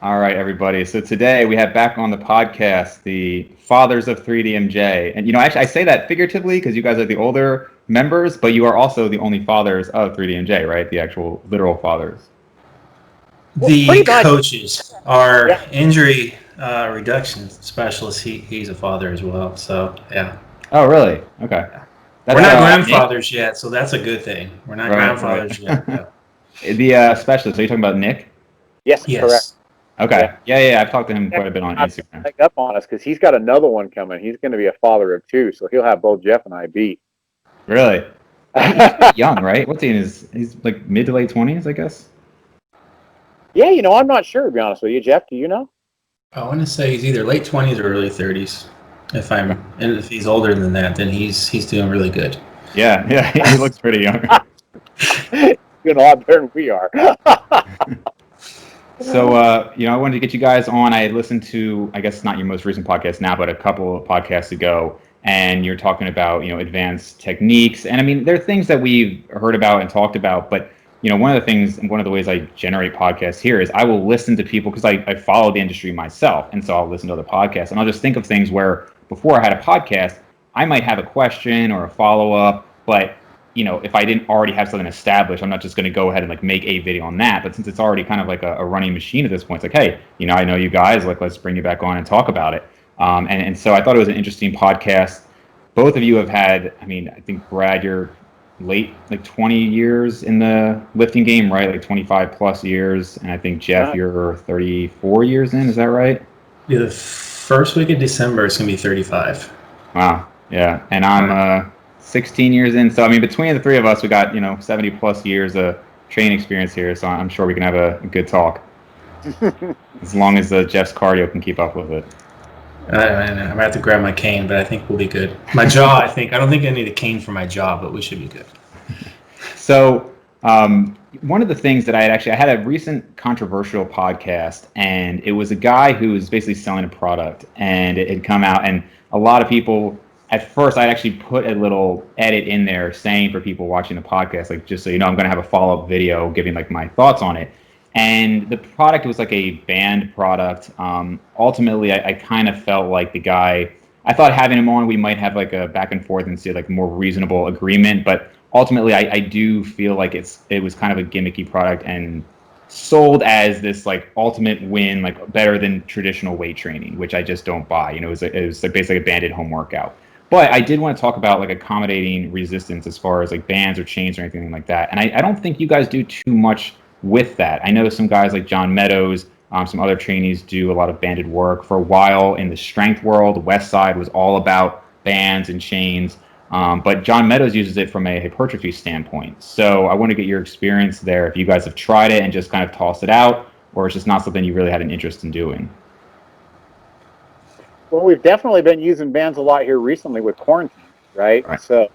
All right, everybody. So today we have back on the podcast the fathers of 3DMJ. And, actually, I say that figuratively because you guys are the older members, but you are also the only fathers of 3DMJ, right? The actual literal fathers. The coaches are Yeah. injury reduction specialists. He's a father as well. So, yeah. Oh, really? Okay. We're not Nick? grandfathers yet, so that's a good thing. We're not grandfathers yet. Yeah. The specialist, are you talking about Nick? Yes, correct. Yes. Okay. Yeah. I've talked to him quite a bit on Instagram. Hang up on us because he's got another one coming. He's going to be a father of two, so he'll have both Jeff and I beat. Really? He's pretty young, right? What's he in his? He's like mid to late 20s, I guess. Yeah, I'm not sure, to be honest with you. Jeff, do you know? I want to say he's either late 20s or early 30s. And if he's older than that, then he's doing really good. Yeah, he looks pretty young. Doing a lot better than we are. So, I wanted to get you guys on. I had listened to, I guess not your most recent podcast now, but a couple of podcasts ago, and you're talking about, advanced techniques. And I mean, there are things that we've heard about and talked about, but, one of the things and one of the ways I generate podcasts here is I will listen to people because I follow the industry myself. And so I'll listen to other podcasts and I'll just think of things where before I had a podcast, I might have a question or a follow-up, but if I didn't already have something established, I'm not just going to go ahead and like make a video on that. But since it's already kind of like a running machine at this point, it's like, hey, I know you guys, like, let's bring you back on and talk about it. And so I thought it was an interesting podcast. Both of you have had, I think Brad, you're late, like 20 years in the lifting game, right? Like 25 plus years. And I think Jeff, you're 34 years in. Is that right? Yeah, the first week of December, it's going to be 35. Wow. Yeah. And I'm 16 years in. So, between the three of us, we got, 70 plus years of training experience here. So I'm sure we can have a good talk. As long as Jeff's cardio can keep up with it. I'm going to have to grab my cane, but I think we'll be good. My jaw, I don't think I need a cane for my jaw, but we should be good. So, one of the things that I had a recent controversial podcast, and it was a guy who was basically selling a product, and it had come out, and a lot of people, at first, I'd actually put a little edit in there saying for people watching the podcast, like, just so you know, I'm going to have a follow-up video giving like my thoughts on it. And the product was like a banned product. Ultimately, I kind of felt like the guy, I thought having him on, we might have like a back and forth and see like more reasonable agreement. But ultimately, I do feel like it was kind of a gimmicky product and sold as this like ultimate win, like better than traditional weight training, which I just don't buy. It was like basically a banded home workout. But I did want to talk about like accommodating resistance as far as like bands or chains or anything like that. And I don't think you guys do too much with that. I know some guys like John Meadows, some other trainees do a lot of banded work. For a while in the strength world, Westside was all about bands and chains. But John Meadows uses it from a hypertrophy standpoint. So I want to get your experience there, if you guys have tried it and just kind of tossed it out, or it's just not something you really had an interest in doing. Well, we've definitely been using bands a lot here recently with quarantine, right? So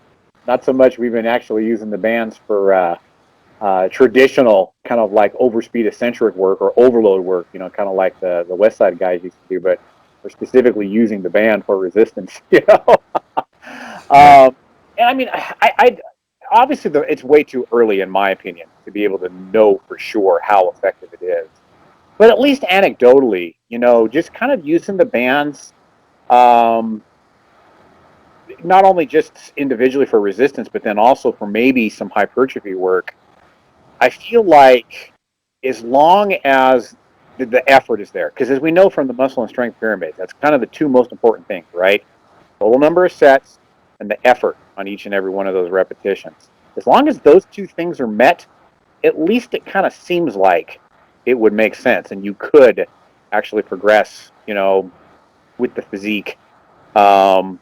not so much we've been actually using the bands for traditional kind of like overspeed eccentric work or overload work, kind of like the West Side guys used to do, but we're specifically using the band for resistance, And I obviously it's way too early, in my opinion, to be able to know for sure how effective it is. But at least anecdotally, just kind of using the bands, not only just individually for resistance, but then also for maybe some hypertrophy work. I feel like as long as the effort is there, because as we know from the muscle and strength pyramid, that's kind of the two most important things, right? Total number of sets and the effort on each and every one of those repetitions. As long as those two things are met, at least it kind of seems like it would make sense, and you could actually progress, with the physique, as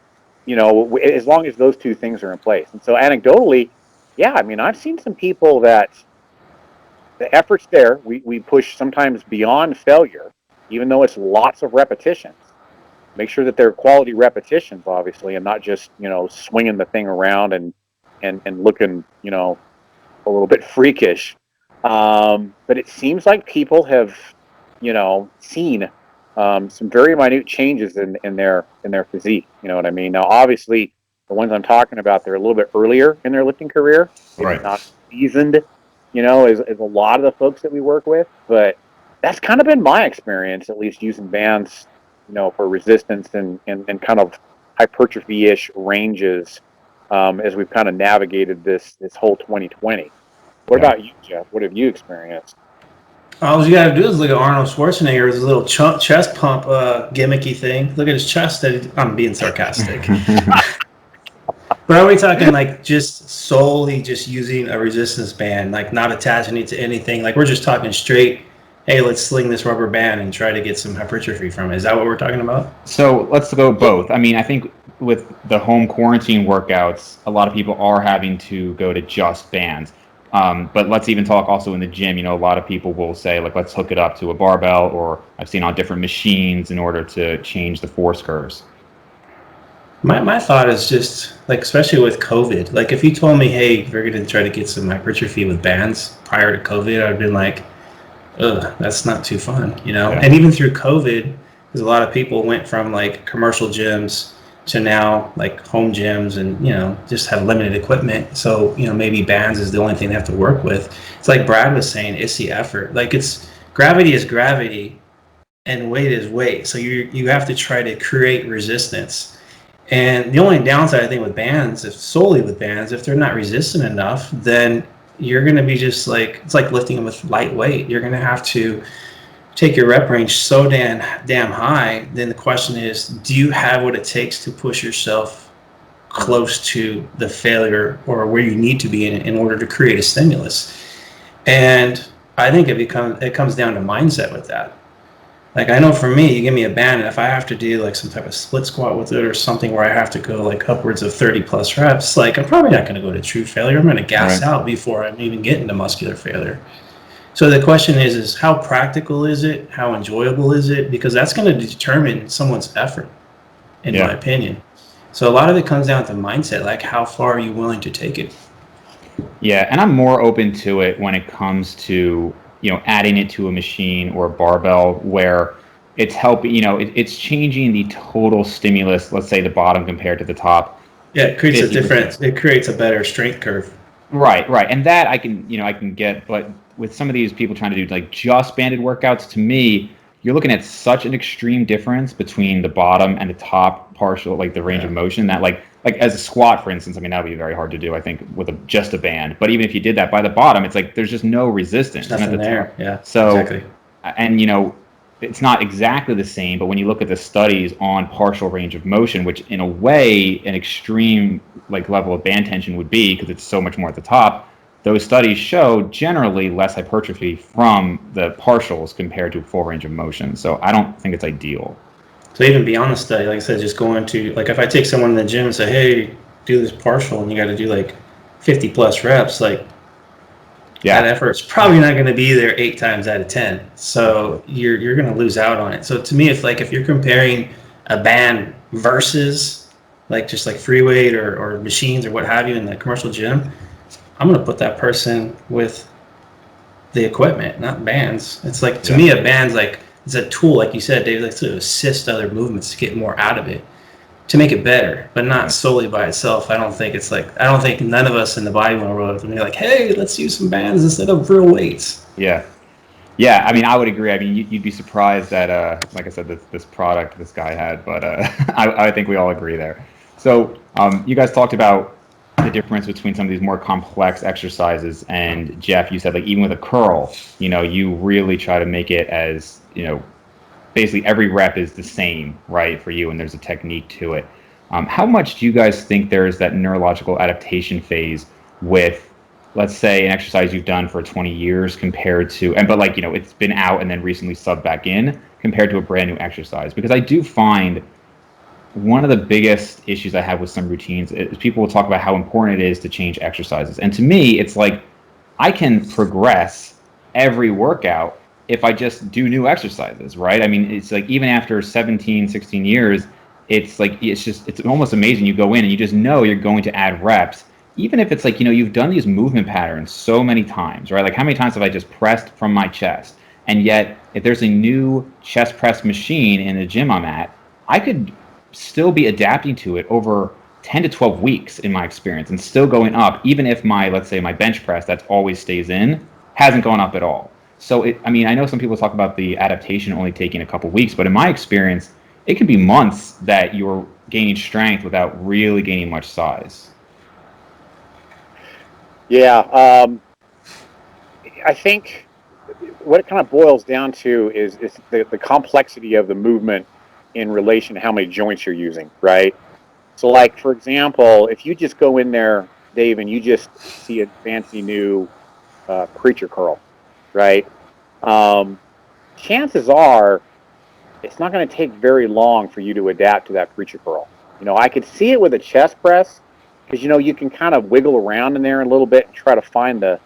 long as those two things are in place. And so anecdotally, yeah, I've seen some people that the effort's there. We push sometimes beyond failure, even though it's lots of repetitions. Make sure that they're quality repetitions, obviously, and not just, swinging the thing around and looking, a little bit freakish. But it seems like people have, seen some very minute changes in their physique. You know what I mean? Now, obviously, the ones I'm talking about, they're a little bit earlier in their lifting career. Maybe not seasoned, as a lot of the folks that we work with. But that's kind of been my experience, at least using bands, for resistance and kind of hypertrophy-ish ranges, as we've kind of navigated this whole 2020. What about you, Jeff? What have you experienced? All you gotta do is look at Arnold Schwarzenegger's little chest pump gimmicky thing. Look at his chest. I'm being sarcastic. But are we talking like just solely just using a resistance band, like not attaching it to anything? Like we're just talking straight, hey, let's sling this rubber band and try to get some hypertrophy from it. Is that what we're talking about? So let's go both. I mean, I think with the home quarantine workouts, a lot of people are having to go to just bands. But let's even talk also in the gym. A lot of people will say, like, let's hook it up to a barbell, or I've seen on different machines in order to change the force curves. My thought is just, like, especially with COVID, like, if you told me, hey, we're going to try to get some hypertrophy with bands prior to COVID, I would have been like, ugh, that's not too fun, Yeah. And even through COVID, because a lot of people went from, like, commercial gyms to now, like, home gyms and, just have limited equipment. So, maybe bands is the only thing they have to work with. It's like Brad was saying, it's the effort. Like, gravity is gravity and weight is weight. So you have to try to create resistance. And the only downside, I think, with bands, if they're not resistant enough, then you're going to be just like, it's like lifting them with light weight. You're going to have to take your rep range so damn high. Then the question is, do you have what it takes to push yourself close to the failure or where you need to be in order to create a stimulus? And I think it comes down to mindset with that. Like, I know for me, you give me a band, and if I have to do like some type of split squat with it or something where I have to go like upwards of 30 plus reps, like I'm probably not going to go to true failure. I'm going to gas out before I'm even getting to muscular failure. So the question is how practical is it? How enjoyable is it? Because that's going to determine someone's effort, in my opinion. So a lot of it comes down to mindset, like how far are you willing to take it? Yeah, and I'm more open to it when it comes to adding it to a machine or a barbell where it's helping, it's changing the total stimulus, let's say the bottom compared to the top. Yeah, it creates a difference. It creates a better strength curve. Right. And that I can get, but with some of these people trying to do like just banded workouts, to me, you're looking at such an extreme difference between the bottom and the top partial, like the range of motion, that like as a squat, for instance, I mean, that would be very hard to do, I think, with just a band. But even if you did that by the bottom, it's like there's just no resistance. There's nothing there. Yeah. So, exactly. And it's not exactly the same, but when you look at the studies on partial range of motion, which in a way an extreme like level of band tension would be because it's so much more at the top, those studies show generally less hypertrophy from the partials compared to full range of motion. So I don't think it's ideal. So even beyond the study, like I said, just going to, like if I take someone in the gym and say, hey, do this partial and you got to do like 50 plus reps, like that effort's probably not going to be there 8 times out of 10. So you're going to lose out on it. So to me, if you're comparing a band versus like just like free weight or machines or what have you in the commercial gym, I'm going to put that person with the equipment, not bands. It's like, to me, a band's like, it's a tool, like you said, Dave, like to assist other movements to get more out of it, to make it better, but not solely by itself. I don't think none of us in the bodybuilding world would be like, hey, let's use some bands instead of real weights. Yeah. I mean, I would agree. I mean, you'd be surprised that, like I said, this product this guy had, but I think we all agree there. So you guys talked about the difference between some of these more complex exercises, and Jeff, you said like even with a curl, you really try to make it as, basically every rep is the same, right, for you, and there's a technique to it. How much do you guys think there is that neurological adaptation phase with, let's say, an exercise you've done for 20 years compared to, but like, it's been out and then recently subbed back in compared to a brand new exercise? Because I do find one of the biggest issues I have with some routines is people will talk about how important it is to change exercises. And to me, it's like I can progress every workout if I just do new exercises, right? I mean, it's like even after 17, 16 years, it's like it's almost amazing. You go in and you just know you're going to add reps, even if it's like, you've done these movement patterns so many times, right? Like how many times have I just pressed from my chest? And yet, if there's a new chest press machine in the gym I'm at, I could still be adapting to it over 10 to 12 weeks in my experience and still going up, even if let's say my bench press that's always stays in hasn't gone up at all. So I mean, I know some people talk about the adaptation only taking a couple weeks, but in my experience, it can be months that you're gaining strength without really gaining much size. Yeah, I think what it kind of boils down to is the complexity of the movement in relation to how many joints you're using, right? So, like, for example, if you just go in there, Dave, and you just see a fancy new preacher curl, right? Um, Chances are it's not going to take very long for you to adapt to that preacher curl. I could see it with a chest press because, you can kind of wiggle around in there a little bit and try to find the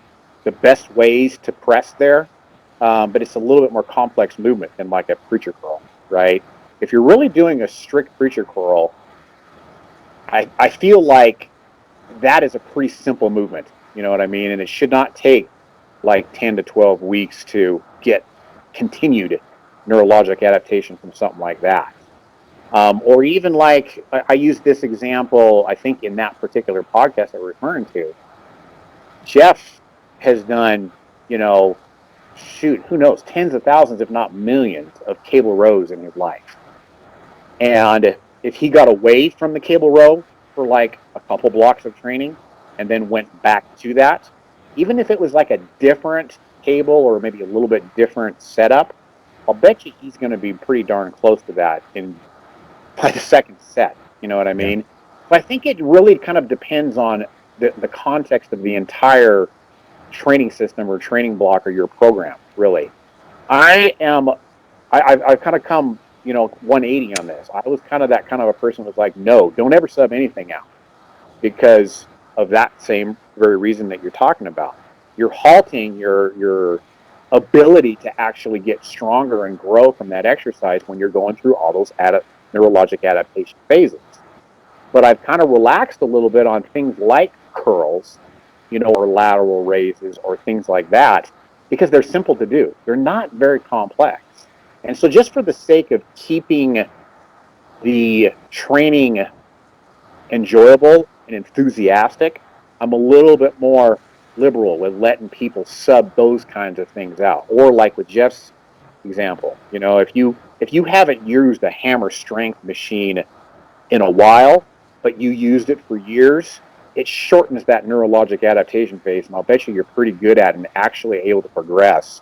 best ways to press there. But it's a little bit more complex movement than like a preacher curl, right? If you're really doing a strict preacher curl, I feel like that is a pretty simple movement. You know what I mean? And it should not take like 10 to 12 weeks to get continued neurologic adaptation from something like that. Or even like I used this example, I think in that particular podcast that we're referring to, Jeff has done, shoot, who knows, tens of thousands, if not millions of cable rows in his life. And if he got away from the cable row for like a couple blocks of training and then went back to that, even if it was like a different cable or maybe a little bit different setup, I'll bet you he's going to be pretty darn close to that by the second set. You know what I mean? So I think it really kind of depends on the context of the entire training system or training block or your program, really. I've kind of come, 180 on this. I was kind of that kind of a person who was like, no, don't ever sub anything out because of that same very reason that you're talking about. You're halting your ability to actually get stronger and grow from that exercise when you're going through all those neurologic adaptation phases. But I've kind of relaxed a little bit on things like curls, or lateral raises or things like that because they're simple to do. They're not very complex. And so just for the sake of keeping the training enjoyable and enthusiastic, I'm a little bit more liberal with letting people sub those kinds of things out. Or like with Jeff's example, if you haven't used a hammer strength machine in a while, but you used it for years, it shortens that neurologic adaptation phase, and I'll bet you're pretty good at it and actually able to progress,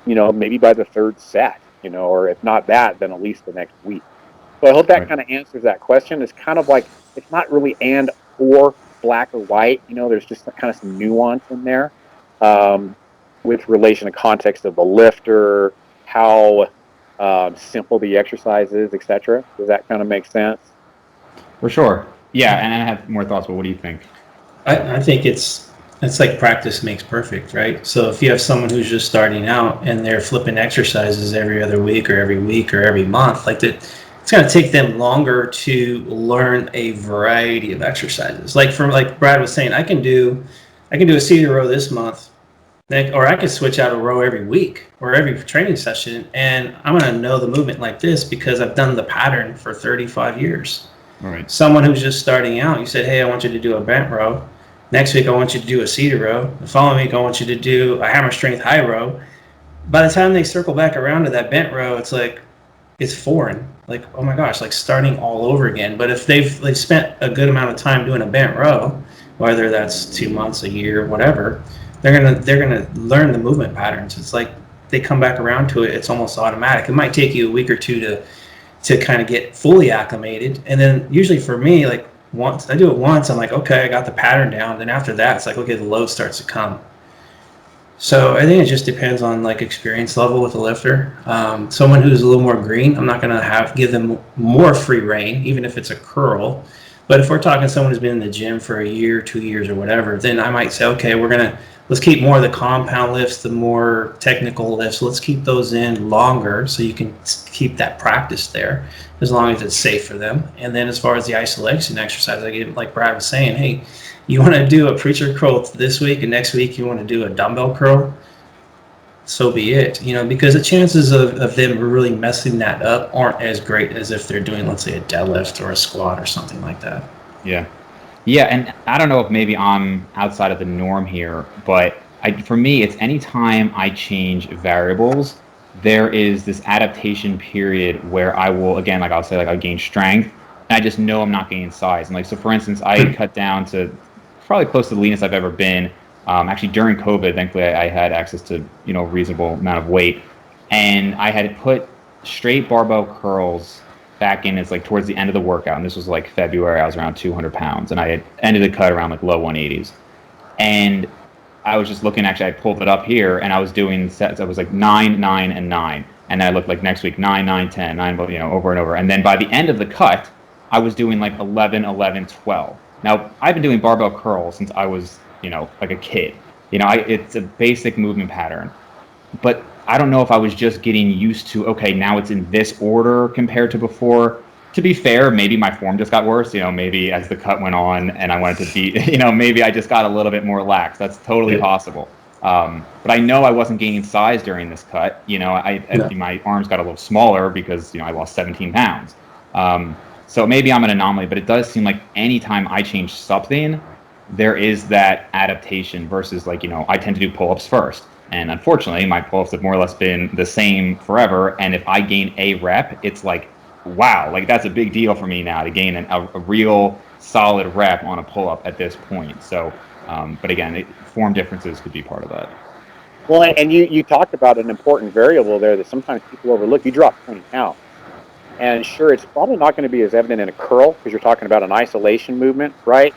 maybe by the third set, or if not that, then at least the next week. So I hope that kind of answers that question. It's kind of like, it's not really and or black or white, there's just kind of some nuance in there with relation to context of the lifter, how simple the exercise is, etc. Does that kind of make sense? For sure. Yeah, and I have more thoughts, but what do you think? I think it's like practice makes perfect, right? So if you have someone who's just starting out and they're flipping exercises every other week or every month, like that, it's going to take them longer to learn a variety of exercises. Like Brad was saying, I can do a seated row this month, or I could switch out a row every week or every training session, and I'm going to know the movement like this because I've done the pattern for 35 years. Right. Someone who's just starting out, you said, hey, I want you to do a bent row. Next week, I want you to do a seated row. The following week, I want you to do a hammer strength high row. By the time they circle back around to that bent row, it's like, it's foreign. Like, oh my gosh, like starting all over again. But if they've spent a good amount of time doing a bent row, whether that's 2 months, a year, whatever, they're gonna learn the movement patterns. It's like they come back around to it. It's almost automatic. It might take you a week or two to kind of get fully acclimated. And then usually for me, like once I do it once, I'm like, okay, I got the pattern down. Then after that, it's like, okay, the load starts to come. So I think it just depends on like experience level with the lifter. Someone who's a little more green, I'm not going to give them more free reign, even if it's a curl. But if we're talking someone who's been in the gym for a year, 2 years or whatever, then I might say, okay, let's keep more of the compound lifts, the more technical lifts. Let's keep those in longer so you can keep that practice there as long as it's safe for them. And then as far as the isolation exercise, like Brad was saying, hey, you want to do a preacher curl this week and next week you want to do a dumbbell curl, so be it. Because the chances of them really messing that up aren't as great as if they're doing, let's say, a deadlift or a squat or something like that. Yeah, and I don't know if maybe I'm outside of the norm here, but for me, it's anytime I change variables, there is this adaptation period where I will, again, like I'll say, like I'll gain strength, and I just know I'm not gaining size. And like, so for instance, I cut down to probably close to the leanest I've ever been. Actually, during COVID, thankfully, I had access to, a reasonable amount of weight, and I had put straight barbell curls back in. It's like towards the end of the workout, and this was like February. I was around 200 pounds, and I had ended the cut around like low 180s, and I was just looking. Actually, I pulled it up here, and I was doing sets. I was like 9, 9, and 9, and then I looked like next week 9, 9, 10, 9, over and over. And then by the end of the cut, I was doing like 11, 11, 12. Now I've been doing barbell curls since I was, like a kid. It's a basic movement pattern, but I don't know if I was just getting used to, okay, now it's in this order compared to before. To be fair, maybe my form just got worse, maybe as the cut went on and I wanted to be, maybe I just got a little bit more lax. That's totally possible. But I know I wasn't gaining size during this cut. My arms got a little smaller because, I lost 17 pounds. So maybe I'm an anomaly, but it does seem like anytime I change something, there is that adaptation versus like, I tend to do pull-ups first. And unfortunately, my pull-ups have more or less been the same forever. And if I gain a rep, it's like, wow, like that's a big deal for me now to gain a real solid rep on a pull-up at this point. So, but again, form differences could be part of that. Well, and you talked about an important variable there that sometimes people overlook. You drop 20 pounds. And sure, it's probably not going to be as evident in a curl because you're talking about an isolation movement, right?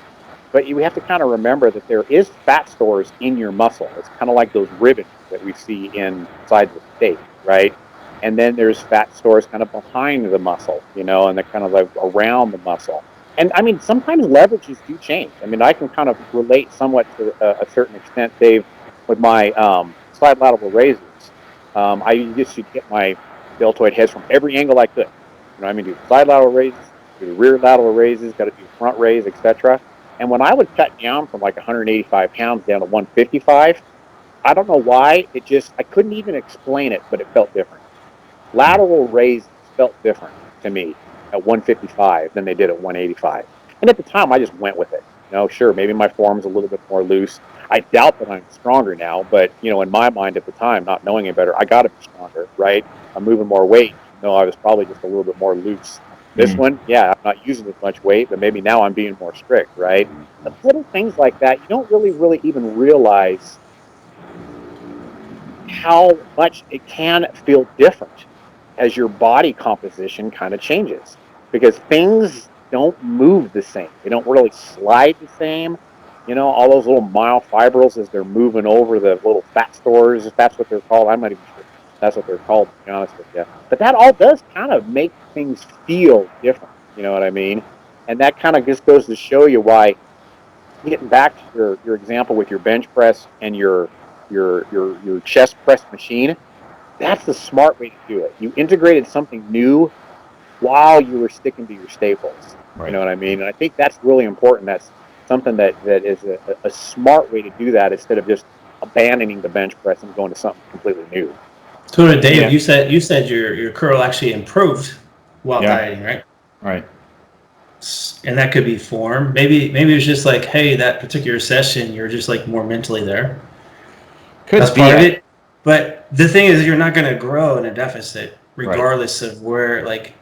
But you have to kind of remember that there is fat stores in your muscle. It's kind of like those ribbons that we see inside the steak, right? And then there's fat stores kind of behind the muscle, and they're kind of like around the muscle. And I mean, sometimes leverages do change. I mean, I can kind of relate somewhat to a certain extent, Dave, with my side lateral raises. I used to get my deltoid heads from every angle I could. I mean, do side lateral raises, do rear lateral raises, got to do front raise, etc. And when I would cut down from like 185 pounds down to 155, I don't know why, I couldn't even explain it, but it felt different. Lateral raises felt different to me at 155 than they did at 185. And at the time, I just went with it. Sure, maybe my form's a little bit more loose. I doubt that I'm stronger now, but, in my mind at the time, not knowing any better, I got to be stronger, right? I'm moving more weight. I was probably just a little bit more loose. This one, yeah, I'm not using as much weight, but maybe now I'm being more strict, right? But little things like that, you don't really even realize how much it can feel different as your body composition kind of changes, because things don't move the same. They don't really slide the same. All those little myofibrils as they're moving over the little fat stores, if that's what they're called. I'm not even sure that's what they're called, to be honest with you. But that all does kind of make things feel different. You know what I mean? And that kind of just goes to show you why, getting back to your example with your bench press and your chest press machine, that's the smart way to do it. You integrated something new while you were sticking to your staples. Right. You know what I mean? And I think that's really important. That's something that is a smart way to do that instead of just abandoning the bench press and going to something completely new. So Dave, you said your curl actually improved while dieting, right? Right. And that could be form. Maybe it's just like, hey, that particular session, you're just like more mentally there. That's part of it. But the thing is, you're not going to grow in a deficit regardless of where like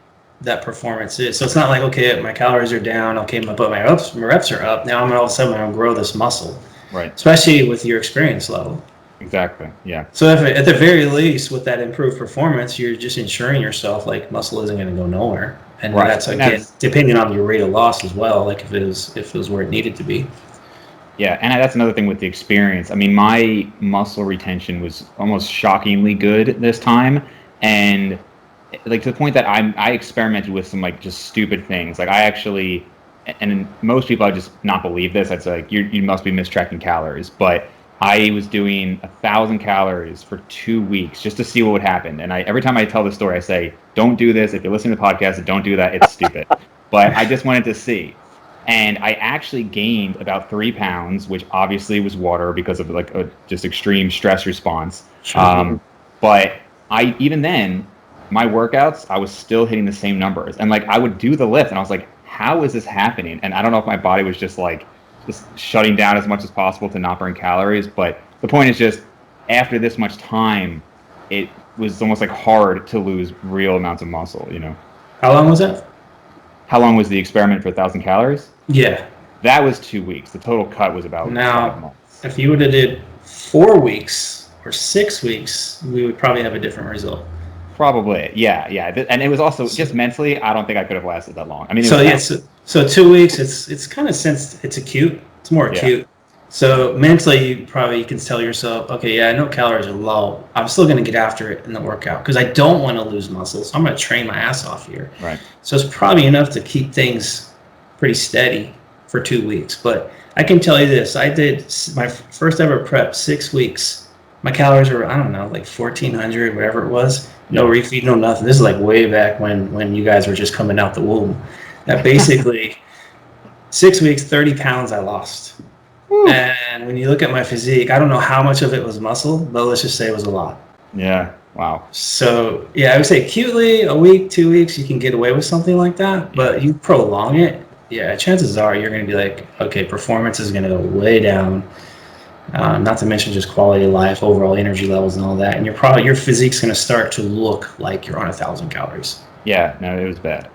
that performance is. So it's not like, okay, my calories are down. Okay, but my reps are up. Now I'm all of a sudden going to grow this muscle. Right. Especially with your experience level. Exactly. Yeah. So if at the very least, with that improved performance, you're just ensuring yourself like muscle isn't going to go nowhere, and that's again depending on your rate of loss as well. Like if it was where it needed to be. Yeah, and that's another thing with the experience. I mean, my muscle retention was almost shockingly good this time, and like to the point that I experimented with some like just stupid things. Like I actually, and most people would just not believe this. I'd say like you must be mistracking calories, but I was doing 1,000 calories for 2 weeks just to see what would happen. And every time I tell the story, I say, don't do this. If you're listening to the podcast, don't do that. It's stupid. But I just wanted to see. And I actually gained about 3 pounds, which obviously was water because of like a just extreme stress response. Sure. But even then, my workouts, I was still hitting the same numbers. And like I would do the lift and I was like, how is this happening? And I don't know if my body was just shutting down as much as possible to not burn calories, but the point is just after this much time, it was almost like hard to lose real amounts of muscle. How long was that? How long was the experiment for 1,000 calories? Yeah. That was 2 weeks. The total cut was about 5 Now, months. if you would have did 4 weeks or 6 weeks, we would probably have a different result. Probably, yeah. And it was also just mentally, I don't think I could have lasted that long. I mean, so 2 weeks, it's kind of, since it's acute, it's more acute. So mentally, you can tell yourself, okay, yeah, I know calories are low. I'm still going to get after it in the workout because I don't want to lose muscle. So I'm going to train my ass off here. Right. So it's probably enough to keep things pretty steady for 2 weeks. But I can tell you this, I did my first ever prep, 6 weeks. My calories were, I don't know, like 1,400, whatever it was. No refeed, no nothing. This is like way back when you guys were just coming out the womb. That basically 6 weeks, 30 pounds I lost. Woo. And when you look at my physique, I don't know how much of it was muscle, but let's just say it was a lot. Yeah. Wow. So yeah, I would say acutely, a week, 2 weeks, you can get away with something like that. But you prolong it, yeah, chances are you're going to be like, okay, performance is going to go way down. Not to mention just quality of life, overall energy levels, and all that. And your physique's going to start to look like you're on 1,000 calories. Yeah, no, it was bad.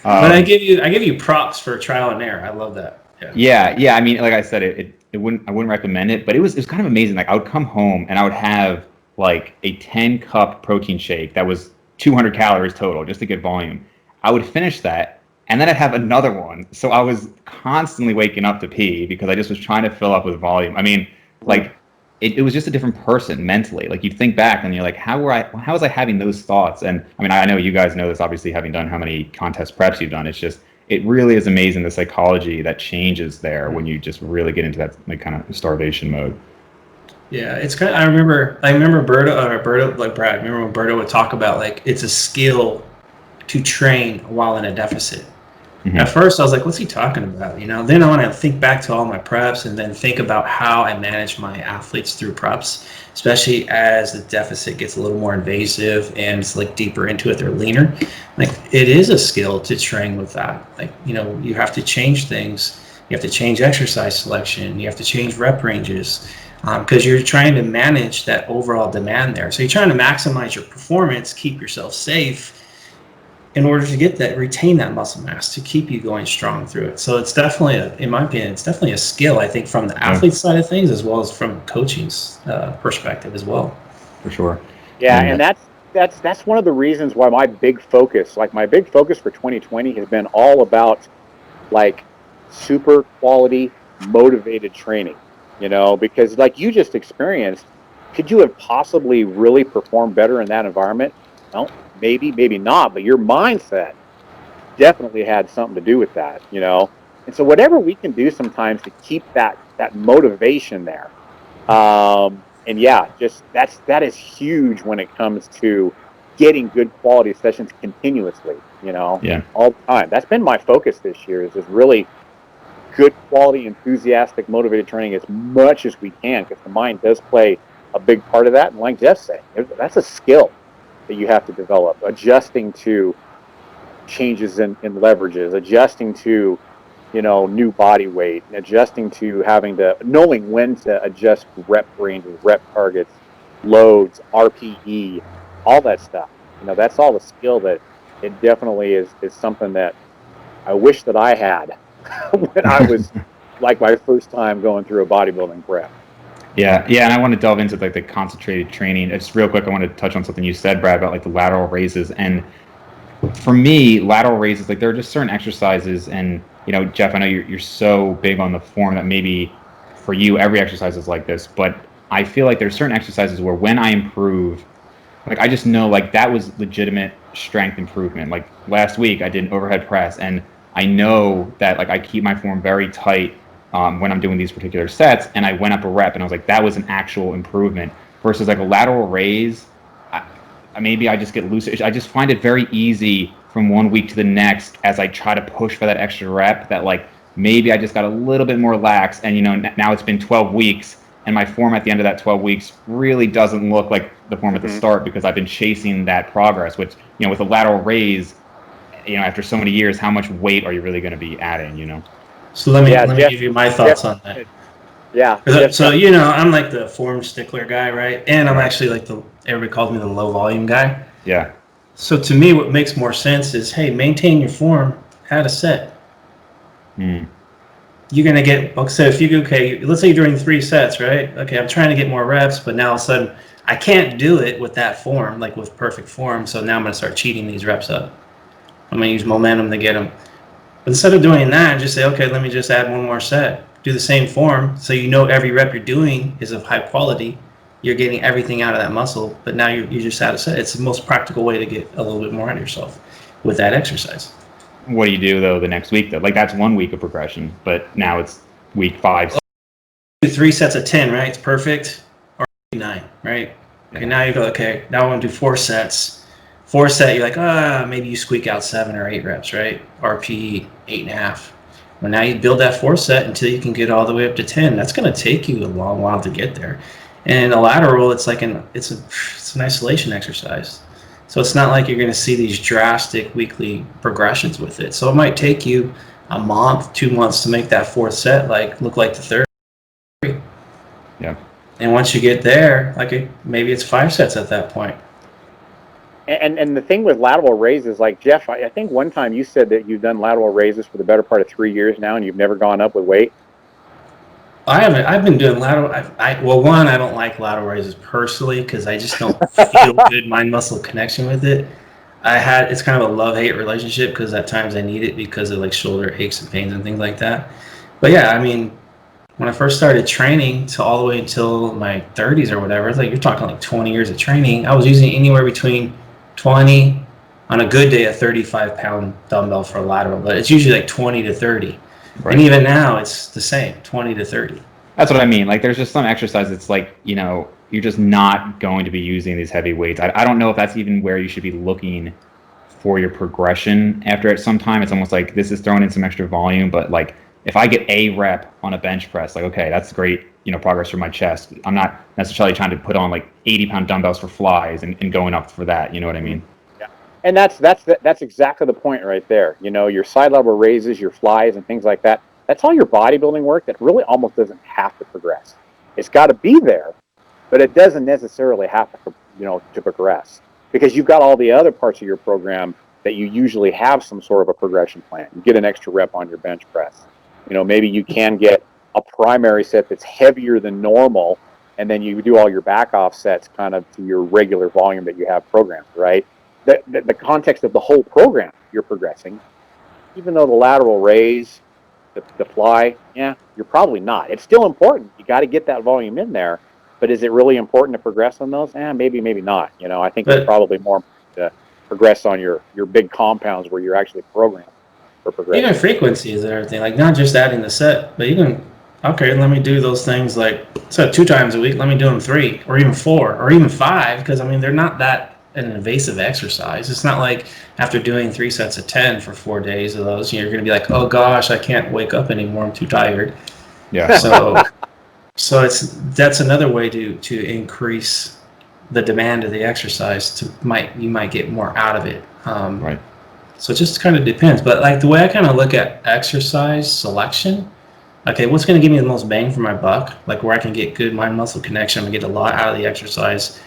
But I give you props for trial and error. I love that. Yeah. I mean, like I said, I wouldn't recommend it, but it was kind of amazing. Like I would come home and I would have like a 10-cup protein shake that was 200 calories total just to get volume. I would finish that, and then I'd have another one. So I was constantly waking up to pee because I just was trying to fill up with volume. I mean, like it was just a different person mentally. Like you think back and you're like, how was I having those thoughts? And I mean, I know you guys know this, obviously, having done how many contest preps you've done. It's just, it really is amazing the psychology that changes there when you just really get into that like kind of starvation mode. Yeah, it's kind of, I remember Berto, like Brad, remember when Berto would talk about like it's a skill to train while in a deficit. Mm-hmm. At first I was like, what's he talking about? Then I want to think back to all my preps and then think about how I manage my athletes through preps, especially as the deficit gets a little more invasive and it's like deeper into it, they're leaner. Like it is a skill to train with that. Like, you have to change things. You have to change exercise selection. You have to change rep ranges. Because you're trying to manage that overall demand there. So you're trying to maximize your performance, keep yourself safe in order to retain that muscle mass to keep you going strong through it. So it's definitely, in my opinion, it's definitely a skill, I think, from the athlete side of things as well as from coaching's perspective as well. For sure. Yeah, and that's one of the reasons why my big focus for 2020 has been all about like super quality, motivated training. Because like you just experienced, could you have possibly really performed better in that environment? Well, maybe not, but your mindset definitely had something to do with that, And so whatever we can do sometimes to keep that motivation there. And yeah, just that is huge when it comes to getting good quality sessions continuously, all the time. That's been my focus this year, is just really good quality, enthusiastic, motivated training as much as we can, because the mind does play a big part of that. And like Jeff said, that's a skill that you have to develop, adjusting to changes in leverages, adjusting to, new body weight, and adjusting to knowing when to adjust rep ranges, rep targets, loads, RPE, all that stuff. That's all a skill that it definitely is something that I wish that I had when I was like my first time going through a bodybuilding prep. Yeah, and I want to delve into like the concentrated training. Just real quick, I want to touch on something you said, Brad, about like the lateral raises. And for me, lateral raises, like there are just certain exercises, and Jeff, I know you're so big on the form that maybe for you every exercise is like this, but I feel like there's certain exercises where when I improve, like I just know like that was legitimate strength improvement. Like last week I did an overhead press, and I know that like I keep my form very tight when I'm doing these particular sets, and I went up a rep and I was like, that was an actual improvement, versus like a lateral raise. Maybe I just get loose. I just find it very easy from one week to the next as I try to push for that extra rep that like maybe I just got a little bit more lax, and now it's been 12 weeks and my form at the end of that 12 weeks really doesn't look like the form at the start, because I've been chasing that progress, which with a lateral raise, after so many years, how much weight are you really going to be adding, So let me give you my thoughts on that. Yeah. So I'm like the form stickler guy, right? And I'm actually like everybody calls me the low volume guy. Yeah. So to me, what makes more sense is, hey, maintain your form, add a set. You're gonna get, so if you let's say you're doing 3 sets, right? Okay, I'm trying to get more reps, but now all of a sudden I can't do it with that form, like with perfect form. So now I'm gonna start cheating these reps up. I'm gonna use momentum to get them. But instead of doing that, just say, okay, let me just add one more set. Do the same form, so every rep you're doing is of high quality. You're getting everything out of that muscle, but now you just add a set. It's the most practical way to get a little bit more out of yourself with that exercise. What do you do though the next week though? Like that's 1 week of progression, but now it's week 5. Do 3 sets of 10, right? It's perfect. Or 9, right? Yeah. Okay, now you go, okay, now I want to do 4 sets. 4 set, you're like, maybe you squeak out 7 or 8 reps, right? RPE 8.5. Well, now you build that 4 set until you can get all the way up to 10. That's going to take you a long while to get there. And a lateral, it's like it's an isolation exercise. So it's not like you're going to see these drastic weekly progressions with it. So it might take you a month, 2 months to make that 4th set look like the 3rd. Yeah. And once you get there, maybe it's 5 sets at that point. And the thing with lateral raises, like Jeff, I think one time you said that you've done lateral raises for the better part of 3 years now, and you've never gone up with weight. I haven't. I've been doing lateral. I don't like lateral raises personally because I just don't feel good mind muscle connection with it. It's kind of a love-hate relationship because at times I need it because of like shoulder aches and pains and things like that. But yeah, I mean, when I first started training to all the way until my 30s or whatever, it's like you're talking like 20 years of training. I was using anywhere between 20, on a good day, a 35-pound dumbbell for a lateral, but it's usually like 20 to 30. Right. And even now, it's the same, 20 to 30. That's what I mean. Like, there's just some exercise that's like, you're just not going to be using these heavy weights. I don't know if that's even where you should be looking for your progression after it. Sometime it's almost like this is throwing in some extra volume, but like if I get a rep on a bench press, like, okay, that's great, progress for my chest. I'm not necessarily trying to put on like 80-pound dumbbells for flies and going up for that. You know what I mean? Yeah. And that's exactly the point right there. Your side level raises, your flies and things like that. That's all your bodybuilding work that really almost doesn't have to progress. It's got to be there, but it doesn't necessarily have to, to progress because you've got all the other parts of your program that you usually have some sort of a progression plan. You get an extra rep on your bench press. Maybe you can get a primary set that's heavier than normal, and then you do all your back off sets kind of to your regular volume that you have programmed, right? The context of the whole program, you're progressing. Even though the lateral raise, the fly, yeah, you're probably not. It's still important. You got to get that volume in there, but is it really important to progress on those? Maybe not. I think it's probably more to progress on your big compounds where you're actually programmed for progression. Even frequencies and everything, like not just adding the set, but even, okay, let me do those things like, so 2 times a week, let me do them 3 or even 4 or even 5, because I mean, they're not that an invasive exercise. It's not like after doing 3 sets of 10 for 4 days of those, you're going to be like, oh gosh, I can't wake up anymore, I'm too tired. Yeah. So that's another way to increase the demand of the exercise. You might get more out of it. Right. So it just kind of depends. But like the way I kind of look at exercise selection, okay, what's going to give me the most bang for my buck? Like where I can get good mind muscle connection, I'm going to get a lot out of the exercise.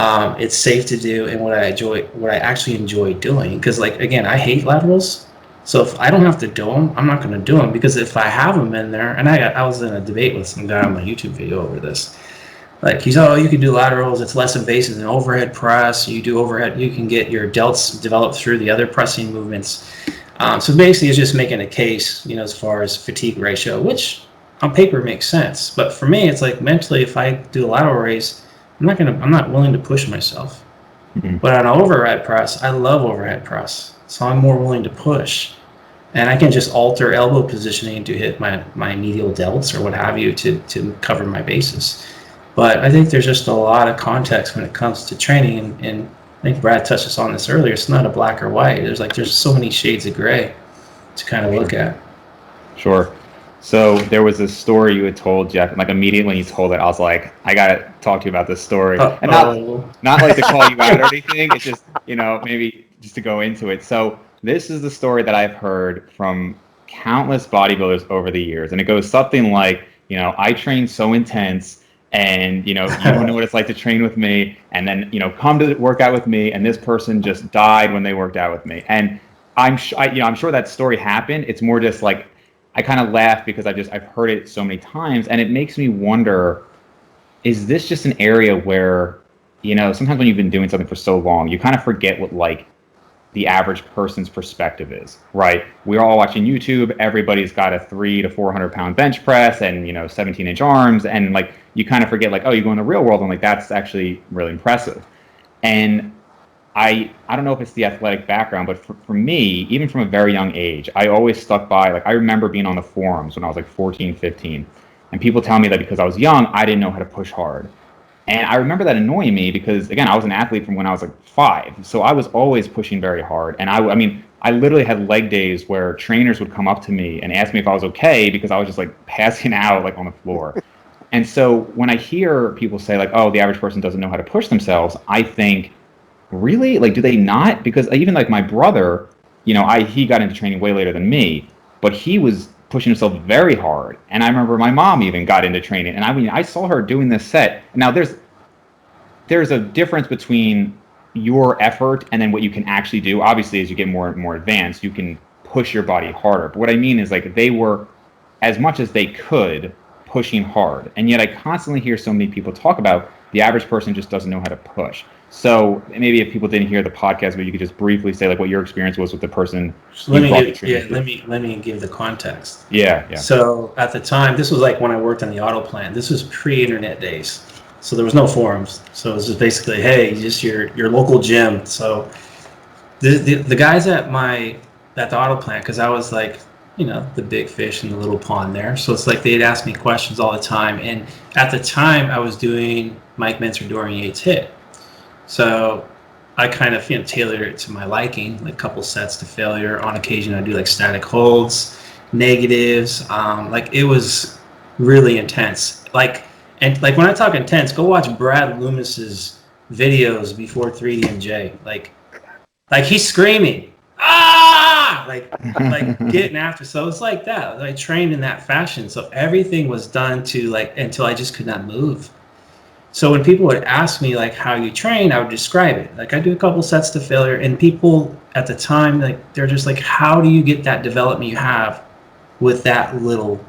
It's safe to do, and what I actually enjoy doing. Because like again, I hate laterals. So if I don't have to do them, I'm not going to do them, because if I have them in there, and I was in a debate with some guy on my YouTube video over this. Like he's, oh, you can do laterals, it's less invasive than overhead press. You do overhead, you can get your delts developed through the other pressing movements. So basically, it's just making a case, as far as fatigue ratio, which on paper makes sense. But for me, it's like mentally, if I do a lateral raise, I'm not willing to push myself. Mm-hmm. But on overhead press, I love overhead press, so I'm more willing to push. And I can just alter elbow positioning to hit my medial delts or what have you to cover my bases. But I think there's just a lot of context when it comes to training, and I think Brad touched on this earlier. It's not a black or white. There's so many shades of gray to kind of look at. Sure. So there was this story you had told, Jeff, and like immediately when you told it, I was like, I gotta talk to you about this story. And not like to call you out or anything. It's just, maybe just to go into it. So this is the story that I've heard from countless bodybuilders over the years, and it goes something like, I train so intense, and you don't know what it's like to train with me, and then come to work out with me, and this person just died when they worked out with me. And I'm sure that story happened. It's more just like I kind of laugh because I've heard it so many times, and it makes me wonder, is this just an area where sometimes when you've been doing something for so long, you kind of forget what like the average person's perspective is, right? We're all watching YouTube. Everybody's got a 300 to 400 pound bench press and 17-inch arms, and like you kind of forget, like, oh, you go in the real world and like that's actually really impressive. And I don't know if it's the athletic background, but for me, even from a very young age, I always stuck by, like, I remember being on the forums when I was like 14, 15, and people tell me that because I was young, I didn't know how to push hard. And I remember that annoying me because, again, I was an athlete from when I was like 5. So I was always pushing very hard. And I mean, I literally had leg days where trainers would come up to me and ask me if I was okay because I was just like passing out like on the floor. And so when I hear people say like, oh, the average person doesn't know how to push themselves, I think, really? Like, do they not? Because even like my brother, he got into training way later than me, but he was pushing himself very hard. And I remember my mom even got into training. And I mean, I saw her doing this set. Now there's a difference between your effort and then what you can actually do. Obviously, as you get more and more advanced, you can push your body harder. But what I mean is, like, they were, as much as they could, pushing hard. And yet I constantly hear so many people talk about the average person just doesn't know how to push. So maybe if people didn't hear the podcast, but you could just briefly say like what your experience was with the person. Let me give the context. Yeah. So at the time, this was like when I worked on the auto plant. This was pre-internet days, so there was no forums. So it was just basically, hey, just your local gym. So the guys at the auto plant, because I was like, the big fish in the little pond there. So it's like they'd ask me questions all the time. And at the time, I was doing Mike Mentzer, Dorian Yates HIIT. So I kind of tailored it to my liking, like a couple sets to failure. On occasion, I do like static holds, negatives. Like it was really intense. Like when I talk intense, go watch Brad Loomis's videos before 3DMJ. Like he's screaming, ah, like getting after. So it's like that. I trained in that fashion. So everything was done to until I just could not move. So when people would ask me like how you train, I would describe it. Like I do a couple sets to failure, and people at the time, like they're just like, how do you get that development you have with that little,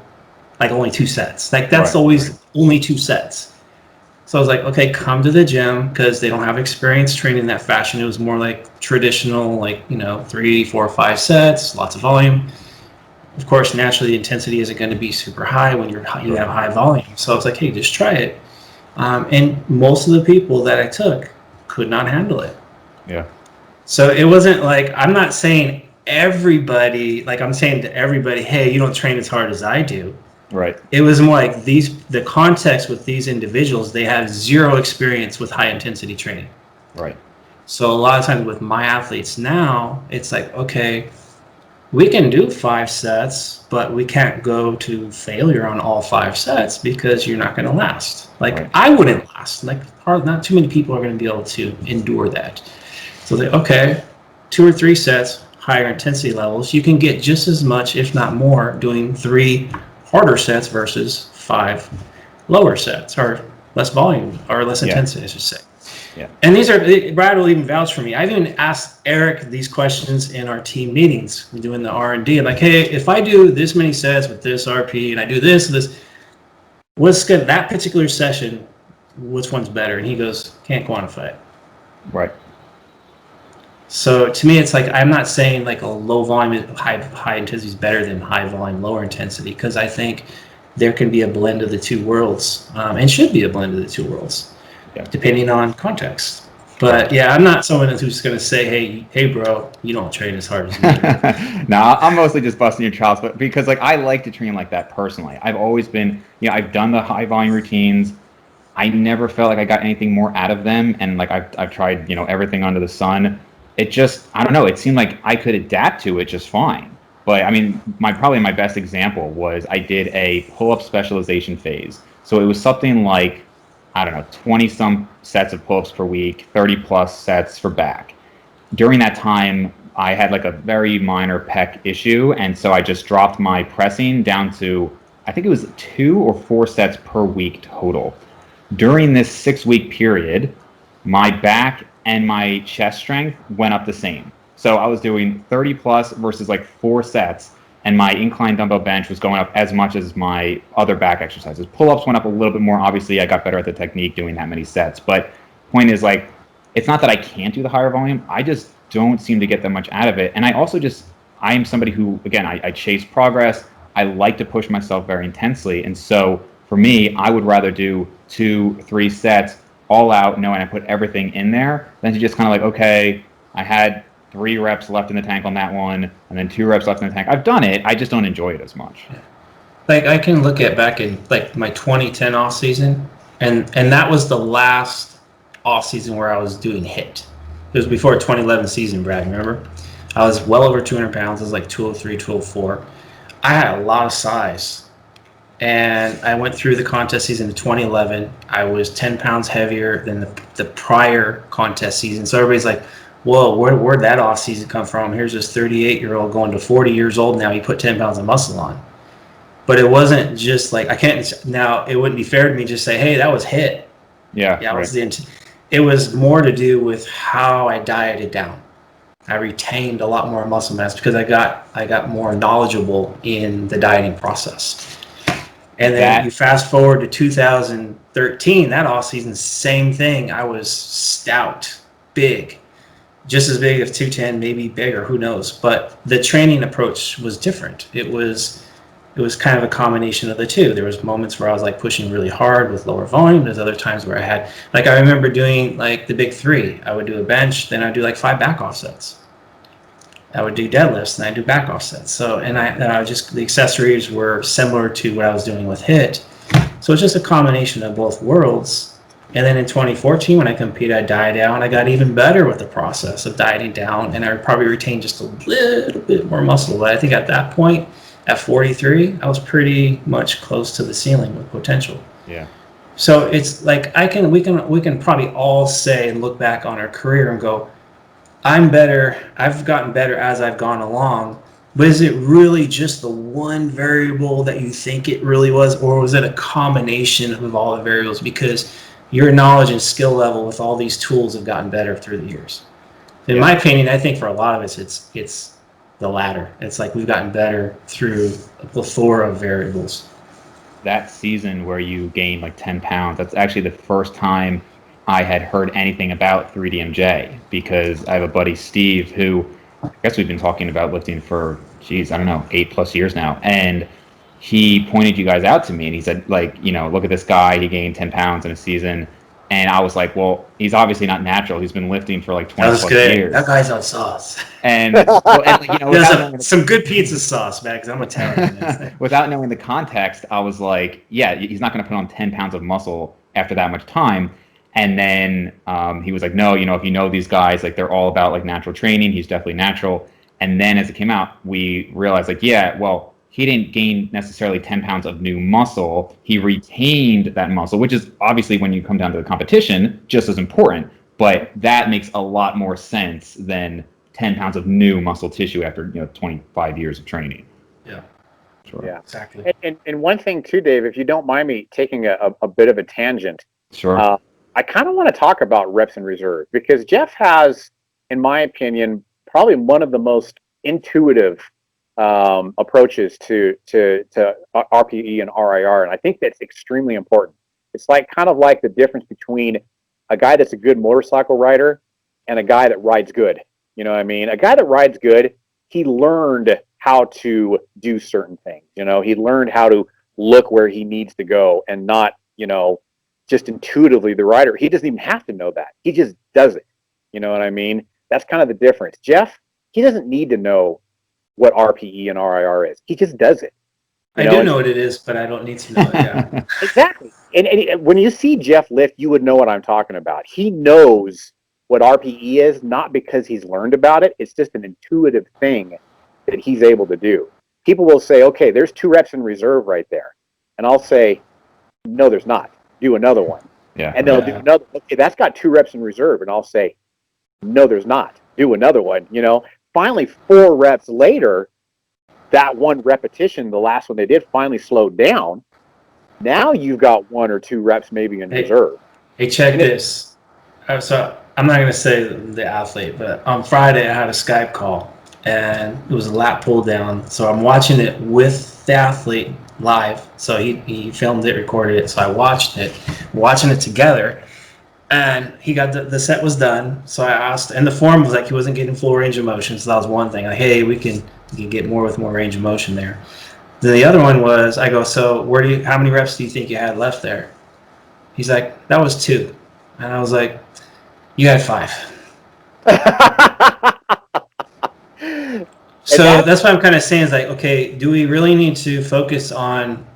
like only 2 sets? Like that's always only 2 sets. So I was like, okay, come to the gym, because they don't have experience training in that fashion. It was more like traditional, like 3, 4, 5 sets, lots of volume. Of course, naturally, the intensity isn't going to be super high when you have high volume. So I was like, hey, just try it. And most of the people that I took could not handle it. Yeah. So it wasn't like, I'm not saying everybody, like I'm saying to everybody, hey, you don't train as hard as I do. Right. It was more like the context with these individuals, they have 0 experience with high intensity training. Right. So a lot of times with my athletes now, it's like, okay, we can do 5 sets, but we can't go to failure on all 5 sets because you're not going to last. Like I wouldn't last. Like not too many people are going to be able to endure that. So okay, 2 or 3 sets, higher intensity levels. You can get just as much, if not more, doing 3 harder sets versus 5 lower sets, or less volume, or less intensity, I should say. Yeah. And Brad will even vouch for me. I've even asked Eric these questions in our team meetings. We're doing the R&D. I'm like, hey, if I do this many sets with this RP and I do this, what's good? That particular session, which one's better? And he goes, can't quantify it. Right. So to me, it's like, I'm not saying like a low volume, high intensity is better than high volume, lower intensity, because I think there can be a blend of the 2 worlds, and should be a blend of the 2 worlds. Yeah. Depending on context. But yeah, I'm not someone who's going to say, hey, bro, you don't train as hard as me. No, I'm mostly just busting your chops, but because like I like to train like that personally. I've always been, I've done the high volume routines. I never felt like I got anything more out of them, and like I've tried, everything under the sun. It just, I don't know, it seemed like I could adapt to it just fine. But I mean, probably my best example was I did a pull-up specialization phase. So it was something like, I don't know, 20-some sets of pull-ups per week, 30-plus sets for back. During that time, I had like a very minor pec issue, and so I just dropped my pressing down to I think it was 2 or 4 sets per week total. During this 6-week period, my back and my chest strength went up the same. So I was doing 30 plus versus like 4 sets, and my incline dumbbell bench was going up as much as my other back exercises. Pull-ups went up a little bit more. Obviously, I got better at the technique doing that many sets. But point is, like, it's not that I can't do the higher volume. I just don't seem to get that much out of it. And I also just, I am somebody who, again, I chase progress. I like to push myself very intensely. And so for me, I would rather do 2, 3 sets all out, knowing I put everything in there, than to just kind of like, okay, I had 3 reps left in the tank on that one, and then 2 reps left in the tank. I've done it. I just don't enjoy it as much. Like I can look at back in like my 2010 off season, and that was the last off season where I was doing HIIT. It was before 2011 season, Brad. Remember? I was well over 200 pounds. I was like 203, 204. I had a lot of size. And I went through the contest season in 2011. I was 10 pounds heavier than the prior contest season. So everybody's like, whoa, where'd that off season come from? Here's this 38-year-old going to 40 years old now. He put 10 pounds of muscle on. But it wasn't just like, I can't, now it wouldn't be fair to me to just say, hey, that was HIIT. Yeah, right. It was more to do with how I dieted down. I retained a lot more muscle mass because I got more knowledgeable in the dieting process. And then you fast forward to 2013, that off season, same thing. I was stout, big, just as big as 210, maybe bigger, who knows. But the training approach was different. It was kind of a combination of the two. There was moments where I was like pushing really hard with lower volume. There's other times where I had, like I remember doing like the big 3. I would do a bench, then I'd do like 5 back offsets. I would do deadlifts and I do back offsets. So, and I just, the accessories were similar to what I was doing with HIIT. So it's just a combination of both worlds. And then in 2014, when I competed, I dieted down. I got even better with the process of dieting down, and I probably retained just a little bit more muscle. But I think at that point, at 43, I was pretty much close to the ceiling with potential. Yeah. So it's like we can probably all say and look back on our career and go, I'm better. I've gotten better as I've gone along. But is it really just the one variable that you think it really was, or was it a combination of all the variables? Because your knowledge and skill level with all these tools have gotten better through the years. In my opinion, I think for a lot of us, it's the latter. It's like we've gotten better through a plethora of variables. That season where you gained like 10 pounds, that's actually the first time I had heard anything about 3DMJ, because I have a buddy, Steve, who I guess we've been talking about lifting for, I don't know, 8+ years now. And he pointed you guys out to me and he said, like, you know, look at this guy, he gained 10 pounds in a season. And I was like, well, he's obviously not natural. He's been lifting for like 20+ years. That guy's on sauce. And, you know, some good pizza sauce, man, because I'm Italian. Without knowing the context, I was like, yeah, he's not going to put on 10 pounds of muscle after that much time. And then he was like, no, you know, if you know these guys, like they're all about like natural training. He's definitely natural. And then as it came out, we realized like, yeah, well, he didn't gain necessarily 10 pounds of new muscle. He retained that muscle, which is obviously, when you come down to the competition, just as important. But that makes a lot more sense than 10 pounds of new muscle tissue after, you know, 25 years of training. Yeah. Sure. Yeah, exactly. And one thing too, Dave, if you don't mind me taking a bit of a tangent. Sure. I kind of want to talk about reps in reserve, because Jeff has, in my opinion, probably one of the most intuitive approaches to RPE and RIR, and I think that's extremely important. It's like kind of like the difference between a guy that's a good motorcycle rider and a guy that rides good. You know what I mean? A guy that rides good, he learned how to do certain things. You know, he learned how to look where he needs to go and not, you know, just intuitively the rider. He doesn't even have to know that. He just does it. You know what I mean? That's kind of the difference. Jeff, he doesn't need to know what RPE and RIR is. He just does it. I do know what it is, but I don't need to know it. Yeah. Exactly. And when you see Jeff lift, you would know what I'm talking about. He knows what RPE is, not because he's learned about it. It's just an intuitive thing that he's able to do. People will say, okay, there's 2 reps in reserve right there. And I'll say, no, there's not. Do another one. Yeah. And they'll do another. Okay, that's got 2 reps in reserve. And I'll say, no, there's not. Do another one. You know, finally 4 reps later, that one repetition, the last one they did, finally slowed down. Now you've got 1 or 2 reps maybe in reserve. Hey, check this. So I'm not going to say the athlete, but on Friday I had a Skype call, and it was a lat pull down. So I'm watching it with the athlete live. So he filmed it, recorded it. So I watched it, watching it together. And he got the set was done. So I asked, and the form was like he wasn't getting full range of motion. So that was one thing. Like, hey, we can get more with more range of motion there. Then the other one was, I go, so how many reps do you think you had left there? He's like, that was 2. And I was like, you had 5. So that's what I'm kind of saying is like, okay, do we really need to focus on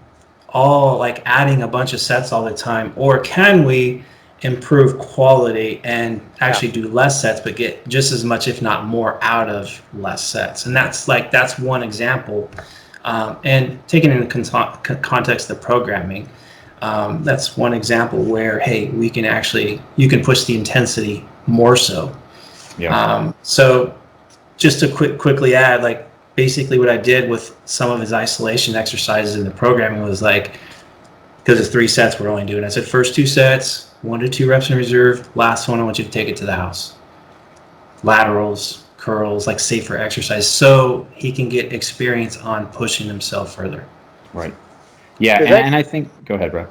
all like adding a bunch of sets all the time, or can we improve quality and actually do less sets but get just as much, if not more, out of less sets? And that's one example. And taking into context the programming, that's one example where, hey, you can push the intensity more so. Yeah. So just to quickly add, like basically what I did with some of his isolation exercises in the programming was like, because it's 3 sets we're only doing, I said first 2 sets, 1 to 2 reps in reserve. Last one, I want you to take it to the house. Laterals, curls, like safer exercise, so he can get experience on pushing himself further. Right. Yeah, and I think, go ahead, bro.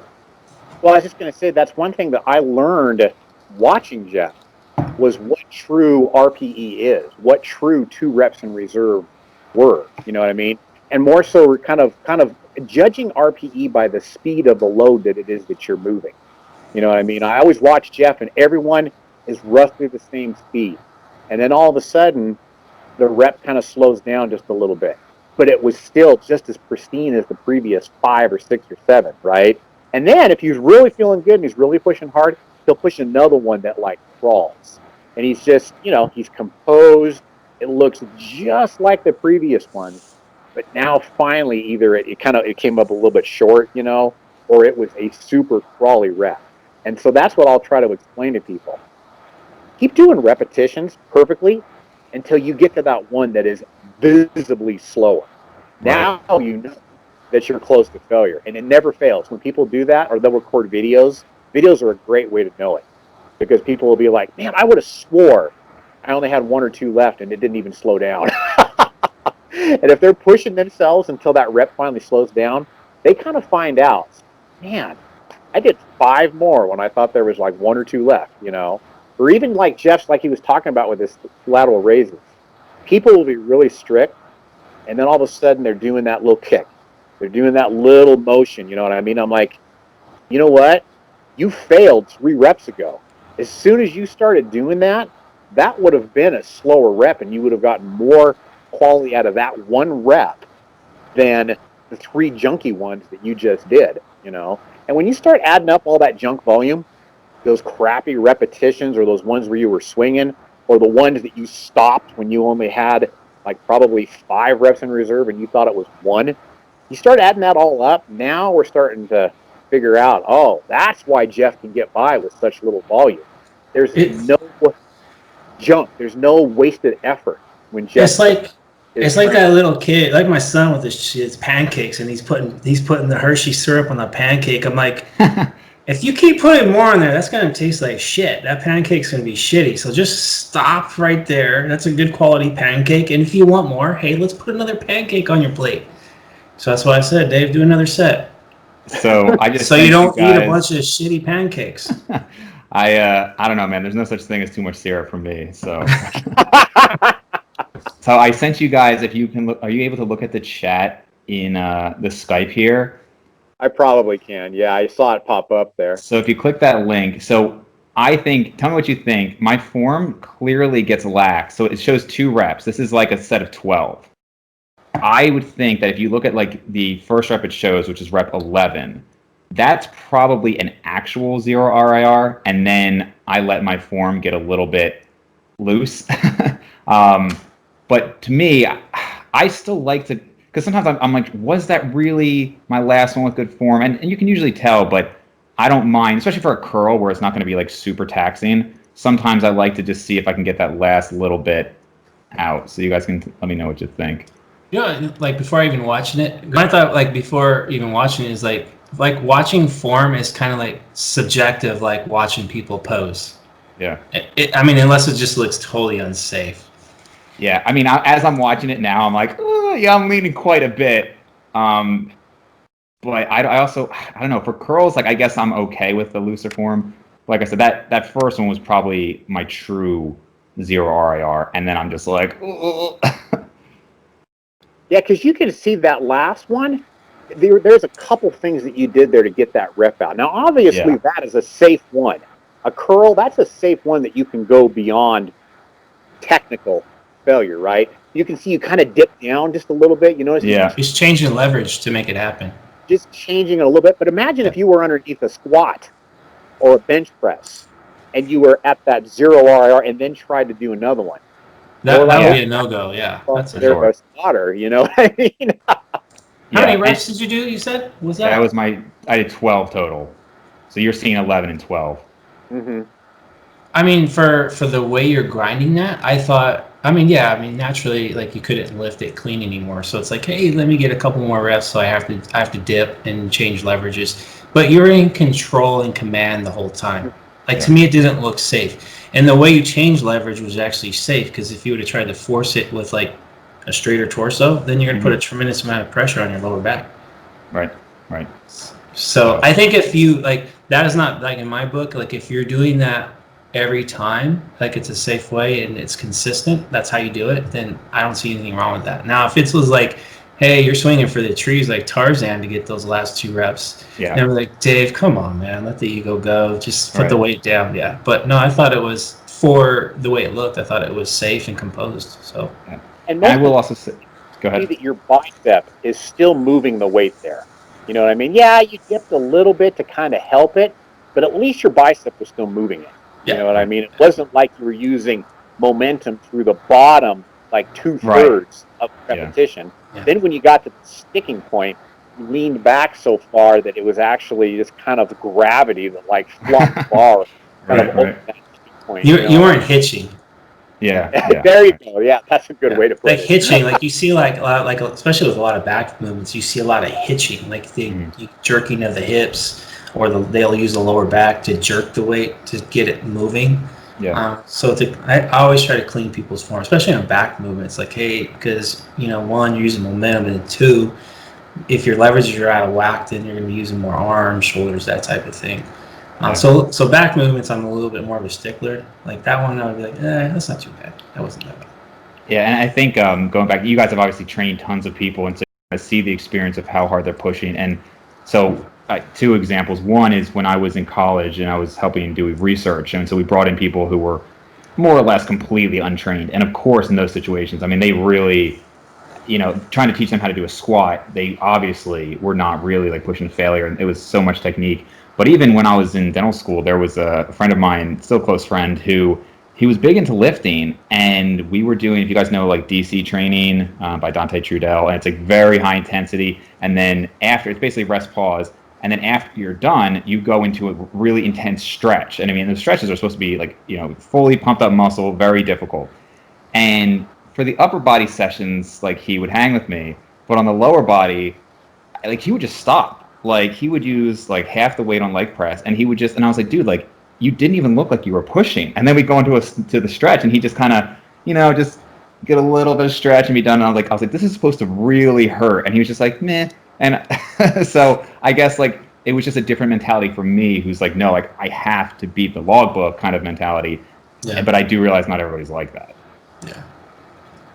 Well, I was just going to say, that's one thing that I learned watching Jeff, was what true RPE is, what true 2 reps in reserve were. You know what I mean? And more so, we're kind of judging RPE by the speed of the load that it is that you're moving. You know what I mean? I always watch Jeff, and everyone is roughly the same speed. And then all of a sudden, the rep kind of slows down just a little bit. But it was still just as pristine as the previous 5 or 6 or 7, right? And then if he's really feeling good and he's really pushing hard, he'll push another one that like crawls. And he's just, he's composed. It looks just like the previous one. But now finally, either it came up a little bit short, or it was a super crawly rep. And so that's what I'll try to explain to people. Keep doing repetitions perfectly until you get to that one that is visibly slower. Right. Now you know that you're close to failure, and it never fails. When people do that, or they'll record videos are a great way to know it, because people will be like, man, I would have swore I only had 1 or 2 left and it didn't even slow down. And if they're pushing themselves until that rep finally slows down, they kind of find out, man, I did 5 more when I thought there was like 1 or 2 left, or even like Jeff's, like he was talking about with his lateral raises. People will be really strict, and then all of a sudden they're doing that little kick. They're doing that little motion, you know what I mean? I'm like, you know what? You failed 3 reps ago. As soon as you started doing that, that would have been a slower rep, and you would have gotten more quality out of that 1 rep than the 3 junky ones that you just did, And when you start adding up all that junk volume, those crappy repetitions, or those ones where you were swinging, or the ones that you stopped when you only had like probably 5 reps in reserve and you thought it was 1, you start adding that all up. Now we're starting to figure out, oh, that's why Jeff can get by with such little volume. There's no junk. There's no wasted effort when Jeff. It's like that little kid, like my son with his pancakes, and he's putting the Hershey syrup on the pancake. I'm like, if you keep putting more on there, that's going to taste like shit. That pancake's going to be shitty. So just stop right there. That's a good quality pancake. And if you want more, hey, let's put another pancake on your plate. So that's what I said, Dave, do another set. So I just so you don't eat a bunch of shitty pancakes. I don't know, man. There's no such thing as too much syrup for me. So so I sent you guys, if you can look, are you able to look at the chat in the Skype here? I probably can. Yeah, I saw it pop up there. So if you click that link, so I think, tell me what you think. My form clearly gets lax. So it shows 2 reps. This is like a set of 12. I would think that if you look at like the first rep it shows, which is rep 11, that's probably an actual 0 RIR, and then I let my form get a little bit loose. But to me, I still like to, because sometimes I'm like, was that really my last one with good form? And you can usually tell, but I don't mind, especially for a curl where it's not going to be like super taxing. Sometimes I like to just see if I can get that last little bit out. So you guys can let me know what you think. like before even watching it, I thought like before even watching it is like watching form is kind of like subjective, like watching people pose. Yeah. I mean, unless it just looks totally unsafe. Yeah. I mean, as I'm watching it now, I'm like, oh, yeah, I'm leaning quite a bit. But I also, I don't know, for curls, like I guess I'm okay with the looser form. Like I said, that first one was probably my true zero RIR, and then I'm just like, Yeah, because you can see that last one. There's a couple things that you did there to get that rep out. Now, obviously, that is a safe one. A curl, that's a safe one that you can go beyond technical failure, right? You can see you kind of dip down just a little bit. You notice? Yeah. He's changing leverage to make it happen. Just changing it a little bit. But imagine if you were underneath a squat or a bench press and you were at that zero RIR and then tried to do another one. That would be a no-go, yeah. That's there goes spotter, you know what I mean? How many reps did you do, you said? That was I did 12 total. So you're seeing 11 and 12. Mm-hmm. I mean, for the way you're grinding that, I thought, naturally, like you couldn't lift it clean anymore. So it's like, hey, let me get a couple more reps, so I have to dip and change leverages. But you're in control and command the whole time. Like to me, it didn't look safe. And the way you change leverage was actually safe, because if you would have tried to force it with like a straighter torso, then you're going to put a tremendous amount of pressure on your lower back. Right. So I think if you like, that is not like in my book, like if you're doing that every time, like it's a safe way and it's consistent, that's how you do it, then I don't see anything wrong with that. Now, if it was like, hey, you're swinging for the trees like Tarzan to get those last 2 reps, and we're like, Dave, come on, man, let the ego go, just put the weight down. Yeah, but no, I thought it was, for the way it looked, I thought it was safe and composed. So, and I will also say, go ahead. That your bicep is still moving the weight there. You know what I mean? Yeah, you dipped a little bit to kind of help it, but at least your bicep was still moving it. You know what I mean? It wasn't like you were using momentum through the bottom, like 2/3 of repetition. Then when you got to the sticking point, you leaned back so far that it was actually just kind of gravity that like flopped the bar kind of over that sticking point. You weren't hitching. Yeah. There you go. Yeah, that's a good way to put it. Like hitching, like you see like especially with a lot of back movements, you see a lot of hitching, like the jerking of the hips, or they'll use the lower back to jerk the weight to get it moving. So I always try to clean people's form, especially on back movements. Like, hey, because one, you're using momentum, and 2, if your leverages are out of whack, then you're going to be using more arms, shoulders, that type of thing. So back movements, I'm a little bit more of a stickler. Like that one, I would be like, that's not too bad. That wasn't that bad. Yeah, and I think going back, you guys have obviously trained tons of people, and so I see the experience of how hard they're pushing. And so 2 examples. One is when I was in college and I was helping do research, and so we brought in people who were more or less completely untrained. And of course, in those situations, I mean, they really, trying to teach them how to do a squat, they obviously were not really like pushing failure, and it was so much technique. But even when I was in dental school, there was a friend of mine, still a close friend, who he was big into lifting, and we were doing, if you guys know, like DC training by Dante Trudell, and it's like very high intensity, and then after, it's basically rest, pause, and then after you're done, you go into a really intense stretch. And I mean, the stretches are supposed to be like, fully pumped up muscle, very difficult. And for the upper body sessions, like he would hang with me, but on the lower body, like he would just stop. Like he would use like half the weight on leg press, and he would just, and I was like, dude, like you didn't even look like you were pushing. And then we go into to the stretch, and he just kind of, just get a little bit of stretch and be done. And I was like, this is supposed to really hurt. And he was just like, meh. And so I guess like it was just a different mentality for me, who's like, no, like I have to beat the logbook kind of mentality. But I do realize not everybody's like that.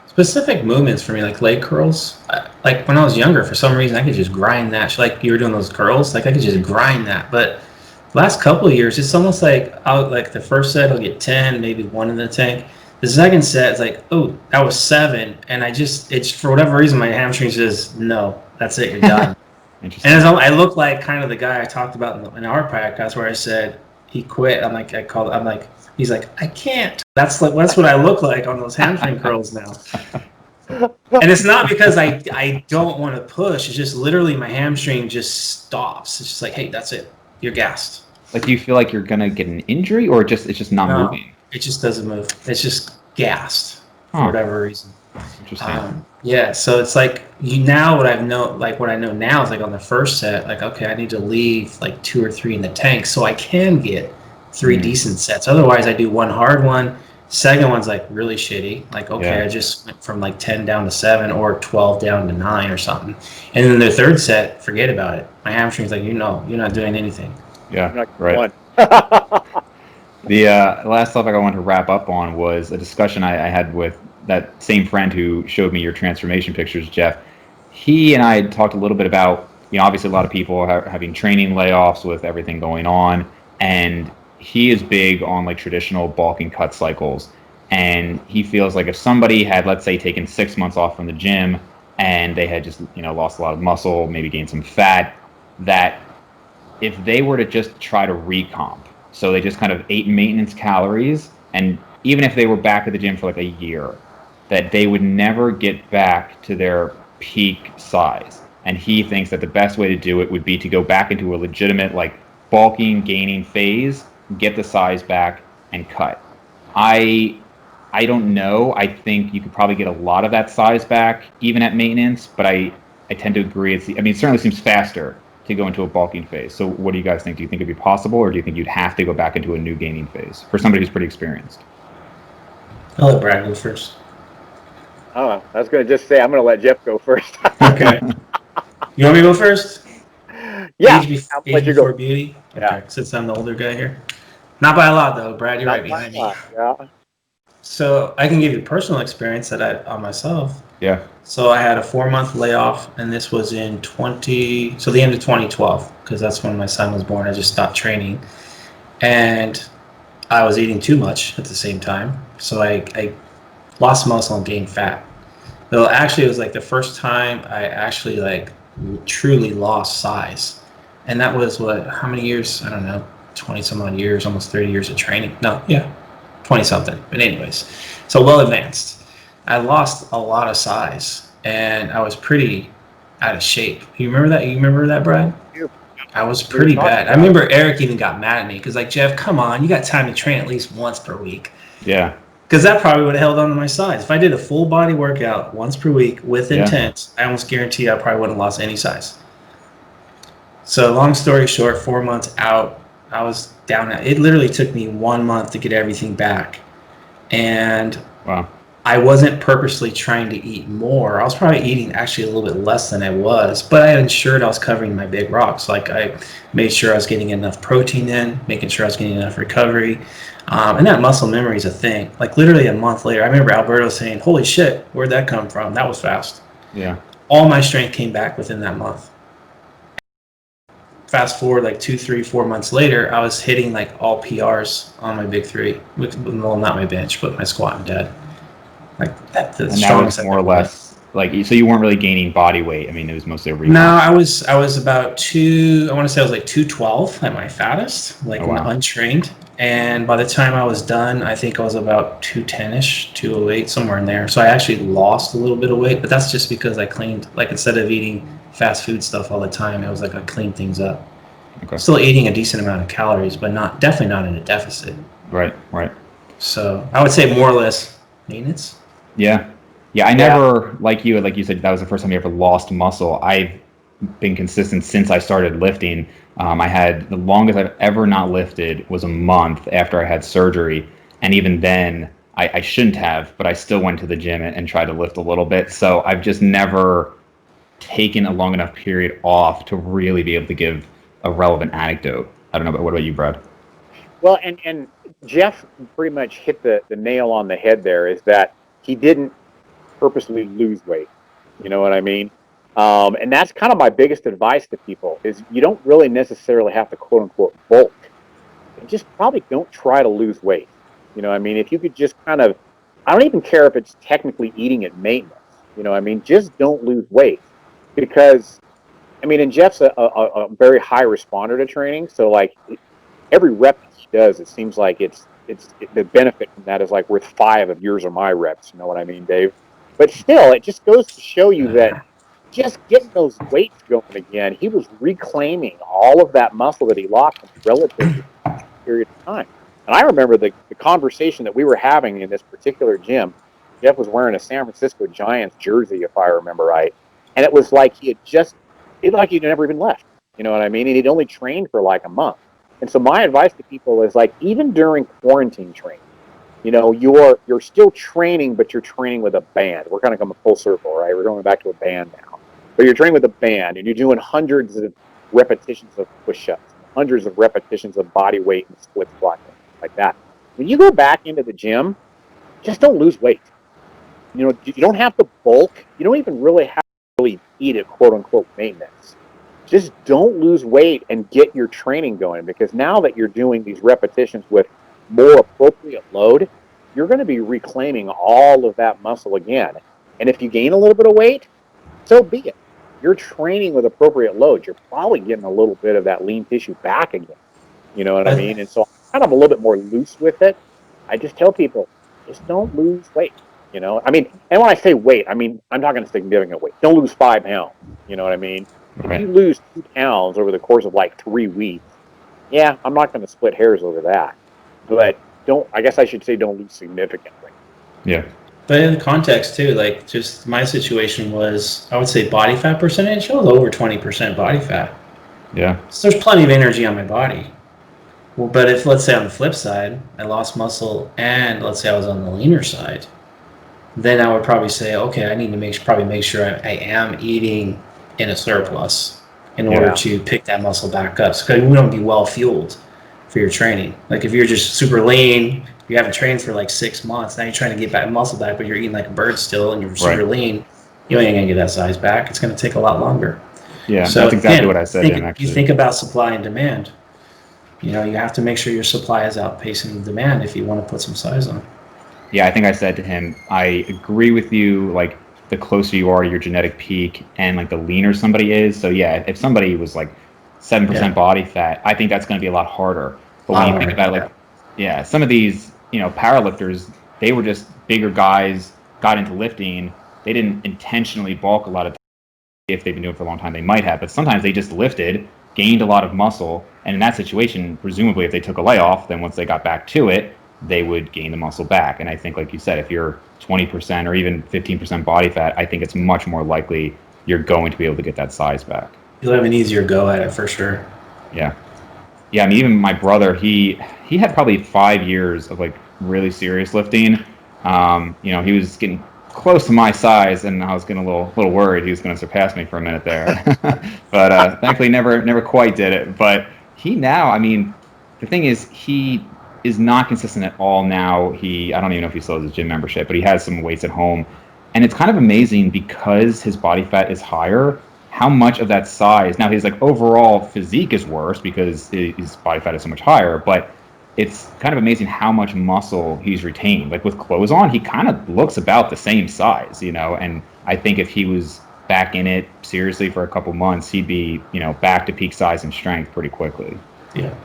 Specific movements for me, like leg curls. Like when I was younger, for some reason, I could just grind that. Like you were doing those curls, like I could just grind that. But last couple of years, it's almost like like the first set, I'll get 10, maybe 1 in the tank. The second set, it's like, oh, that was 7, and it's for whatever reason, my hamstring says no. That's it, you're done. And I look like kind of the guy I talked about in our podcast, where I said he quit. He's like, I can't. That's what I look like on those hamstring curls now. And it's not because I don't want to push. It's just literally my hamstring just stops. It's just like, hey, that's it. You're gassed. Like, do you feel like you're gonna get an injury, or it's just not moving? It just doesn't move. It's just gassed for whatever reason. Interesting. Yeah, so it's like what I know now is like on the first set, like okay, I need to leave like 2 or 3 in the tank so I can get 3 decent sets. Otherwise, I do one hard one, second one's like really shitty. Like okay, I just went from like 10 down to 7 or 12 down to 9 or something, and then the third set, forget about it. My hamstring's like, you're not doing anything. Yeah, right. The last topic I wanted to wrap up on was a discussion I had with that same friend who showed me your transformation pictures, Jeff. He and I had talked a little bit about, obviously a lot of people are having training layoffs with everything going on, and he is big on like traditional bulking cut cycles. And he feels like if somebody had, let's say, taken 6 months off from the gym and they had just, lost a lot of muscle, maybe gained some fat, that if they were to just try to recomp, so they just kind of ate maintenance calories, and even if they were back at the gym for like a year, that they would never get back to their peak size. And he thinks that the best way to do it would be to go back into a legitimate like bulking, gaining phase, get the size back, and cut. I don't know. I think you could probably get a lot of that size back even at maintenance, but I tend to agree. It certainly seems faster to go into a bulking phase. So what do you guys think? Do you think it'd be possible, or do you think you'd have to go back into a new gaining phase for somebody who's pretty experienced? I'll let Brad go first. Oh, I was going to just say I'm going to let Jeff go first. Okay. You want me to go first? Yeah. Age before beauty? Okay, yeah. Since I'm the older guy here. Not by a lot, though. Brad, you're right behind me. Yeah. So I can give you personal experience on myself. Yeah. So I had a 4-month layoff, and this was in the end of 2012, because that's when my son was born. I just stopped training, and I was eating too much at the same time. So I lost muscle and gained fat. Though actually, it was like the first time I actually like truly lost size, and that was how many years? I don't know, 20 some odd years, almost 30 years of training. No, yeah, 20 something. But anyways, so well advanced. I lost a lot of size, and I was pretty out of shape. You remember that? You remember that, Brad? I was pretty bad. I remember Eric even got mad at me because, like, Jeff, come on, you got time to train at least once per week. Yeah. Because that probably would have held on to my size. If I did a full body workout once per week with intent, I almost guarantee I probably wouldn't have lost any size. So long story short, 4 months out, I was down. It literally took me 1 month to get everything back. And wow. I wasn't purposely trying to eat more. I was probably eating actually a little bit less than I was, but I ensured I was covering my big rocks. Like I made sure I was getting enough protein in, making sure I was getting enough recovery. And that muscle memory is a thing. Like literally a month later, I remember Alberto saying, holy shit, where'd that come from? That was fast. Yeah. All my strength came back within that month. Fast forward like 2, 3, 4 months later, I was hitting like all PRs on my big three. Well, not my bench, but my squat and dead. Like that, the strongest. More or less, like, so you weren't really gaining body weight. I mean, it was mostly a recomp. No, I was about I want to say I was like 212 at my fattest, like untrained. And by the time I was done, I think I was about 210-ish, 208, somewhere in there. So I actually lost a little bit of weight, but that's just because I cleaned, like instead of eating fast food stuff all the time, it was like I cleaned things up. Okay. Still eating a decent amount of calories, but definitely not in a deficit. Right. So I would say more or less maintenance. Yeah. I never, like you said, that was the first time you ever lost muscle. I've been consistent since I started lifting. I had the longest I've ever not lifted was a month after I had surgery. And even then, I shouldn't have, but I still went to the gym and tried to lift a little bit. So I've just never taken a long enough period off to really be able to give a relevant anecdote. I don't know, but what about you, Brad? Well, and Jeff pretty much hit the nail on the head there, is that he didn't purposely lose weight. You know what I mean? And that's kind of my biggest advice to people is you don't really necessarily have to quote unquote bulk. And just probably don't try to lose weight. You know what I mean? If you could just kind of, I don't even care if it's technically eating at maintenance. You know what I mean? Just don't lose weight. Because, I mean, and Jeff's a very high responder to training. So like every rep he does, it seems like it's the benefit from that is like worth 5 of yours or my reps. You know what I mean, Dave? But still, it just goes to show you that just getting those weights going again, he was reclaiming all of that muscle that he lost in a relatively period of time. And I remember the conversation that we were having in this particular gym. Jeff was wearing a San Francisco Giants jersey, if I remember right, and it was like he'd never even left. You know what I mean? And he'd only trained for like a month. And so my advice to people is like, even during quarantine training, you know, you're still training, but you're training with a band. We're kind of coming full circle, right? We're going back to a band now. But you're training with a band, and you're doing hundreds of repetitions of push-ups, hundreds of repetitions of body weight and split squats, like that. When you go back into the gym, just don't lose weight. You know, you don't have to bulk. You don't even really have to really eat at quote-unquote maintenance. Just don't lose weight and get your training going, because now that you're doing these repetitions with more appropriate load, you're going to be reclaiming all of that muscle again. And if you gain a little bit of weight, so be it. You're training with appropriate load. You're probably getting a little bit of that lean tissue back again. You know what I mean? And so I'm kind of a little bit more loose with it. I just tell people, just don't lose weight. You know, I mean, and when I say weight, I mean, I'm talking significant weight. Don't lose 5 pounds. You know what I mean? If you lose 2 pounds over the course of like 3 weeks, yeah, I'm not going to split hairs over that. But I guess I should say don't lose significantly. Yeah. But in context too, like just my situation was, I would say body fat percentage, I was over 20% body fat. Yeah. So there's plenty of energy on my body. Well, but if, let's say on the flip side, I lost muscle and let's say I was on the leaner side, then I would probably say, okay, I need to make sure I am eating in a surplus in order to pick that muscle back up. So we don't be well fueled for your training. Like if you're just super lean, you haven't trained for like 6 months, now you're trying to get back muscle back, but you're eating like a bird still and you're super lean, you ain't gonna get that size back. It's gonna take a lot longer. Yeah, so that's exactly what I said to him, actually. You think about supply and demand. You know, you have to make sure your supply is outpacing the demand if you want to put some size on. Yeah, I think I said to him, I agree with you, like, the closer you are to your genetic peak and, like, the leaner somebody is. So, yeah, if somebody was, like, 7% body fat, I think that's going to be a lot harder. But when you think about it, like, some of these, you know, powerlifters, they were just bigger guys, got into lifting. They didn't intentionally bulk a lot of times. If they've been doing it for a long time, they might have. But sometimes they just lifted, gained a lot of muscle. And in that situation, presumably, if they took a layoff, then once they got back to it, they would gain the muscle back. And I think, like you said, if you're 20% or even 15% body fat, I think it's much more likely you're going to be able to get that size back. You'll have an easier go at it for sure. Yeah. Yeah, I mean, even my brother, he had probably 5 years of, like, really serious lifting. You know, he was getting close to my size, and I was getting a little worried he was going to surpass me for a minute there. But thankfully never quite did it. But he now, I mean, the thing is, he is not consistent at all now. I don't even know if he still has a gym membership, but he has some weights at home. And it's kind of amazing because his body fat is higher, how much of that size, now his like overall physique is worse because his body fat is so much higher, but it's kind of amazing how much muscle he's retained. Like with clothes on, he kind of looks about the same size, you know, and I think if he was back in it seriously for a couple months, he'd be, you know, back to peak size and strength pretty quickly. Yeah.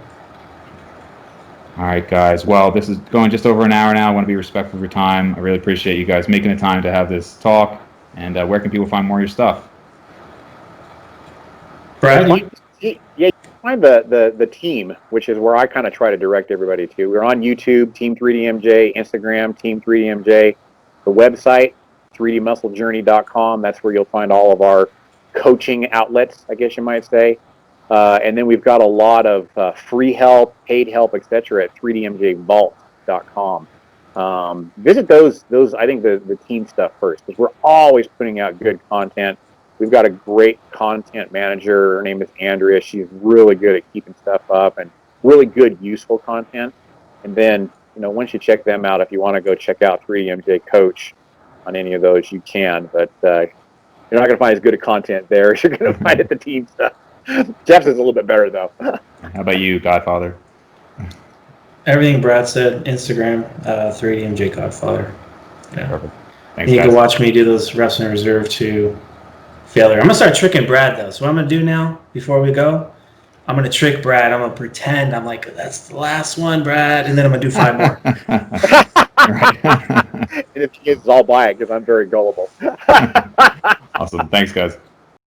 All right, guys. Well, this is going just over an hour now. I want to be respectful of your time. I really appreciate you guys making the time to have this talk. And where can people find more of your stuff? Brad, you can find the team, which is where I kind of try to direct everybody to. We're on YouTube, Team 3DMJ, Instagram, Team 3DMJ, the website, 3dmusclejourney.com. That's where you'll find all of our coaching outlets, I guess you might say. And then we've got a lot of free help, paid help, etc. at 3dmjvault.com. Visit those. I think the team stuff first, because we're always putting out good content. We've got a great content manager. Her name is Andrea. She's really good at keeping stuff up and really good, useful content. And then, you know, once you check them out, if you want to go check out 3DMJ Coach on any of those, you can. But you're not going to find as good a content there as you're going to find at the team stuff. Jeff's is a little bit better, though. How about you, Godfather? Everything Brad said, Instagram, 3DMJ Godfather. Yeah. Perfect. Thanks, you guys. can watch me do those reps in reserve to failure. I'm going to start tricking Brad, though. So what I'm going to do now, before we go, I'm going to trick Brad. I'm going to pretend I'm like, that's the last one, Brad. And then I'm going to do 5 more. And if he is, I'll buy it because I'm very gullible. Awesome. Thanks, guys.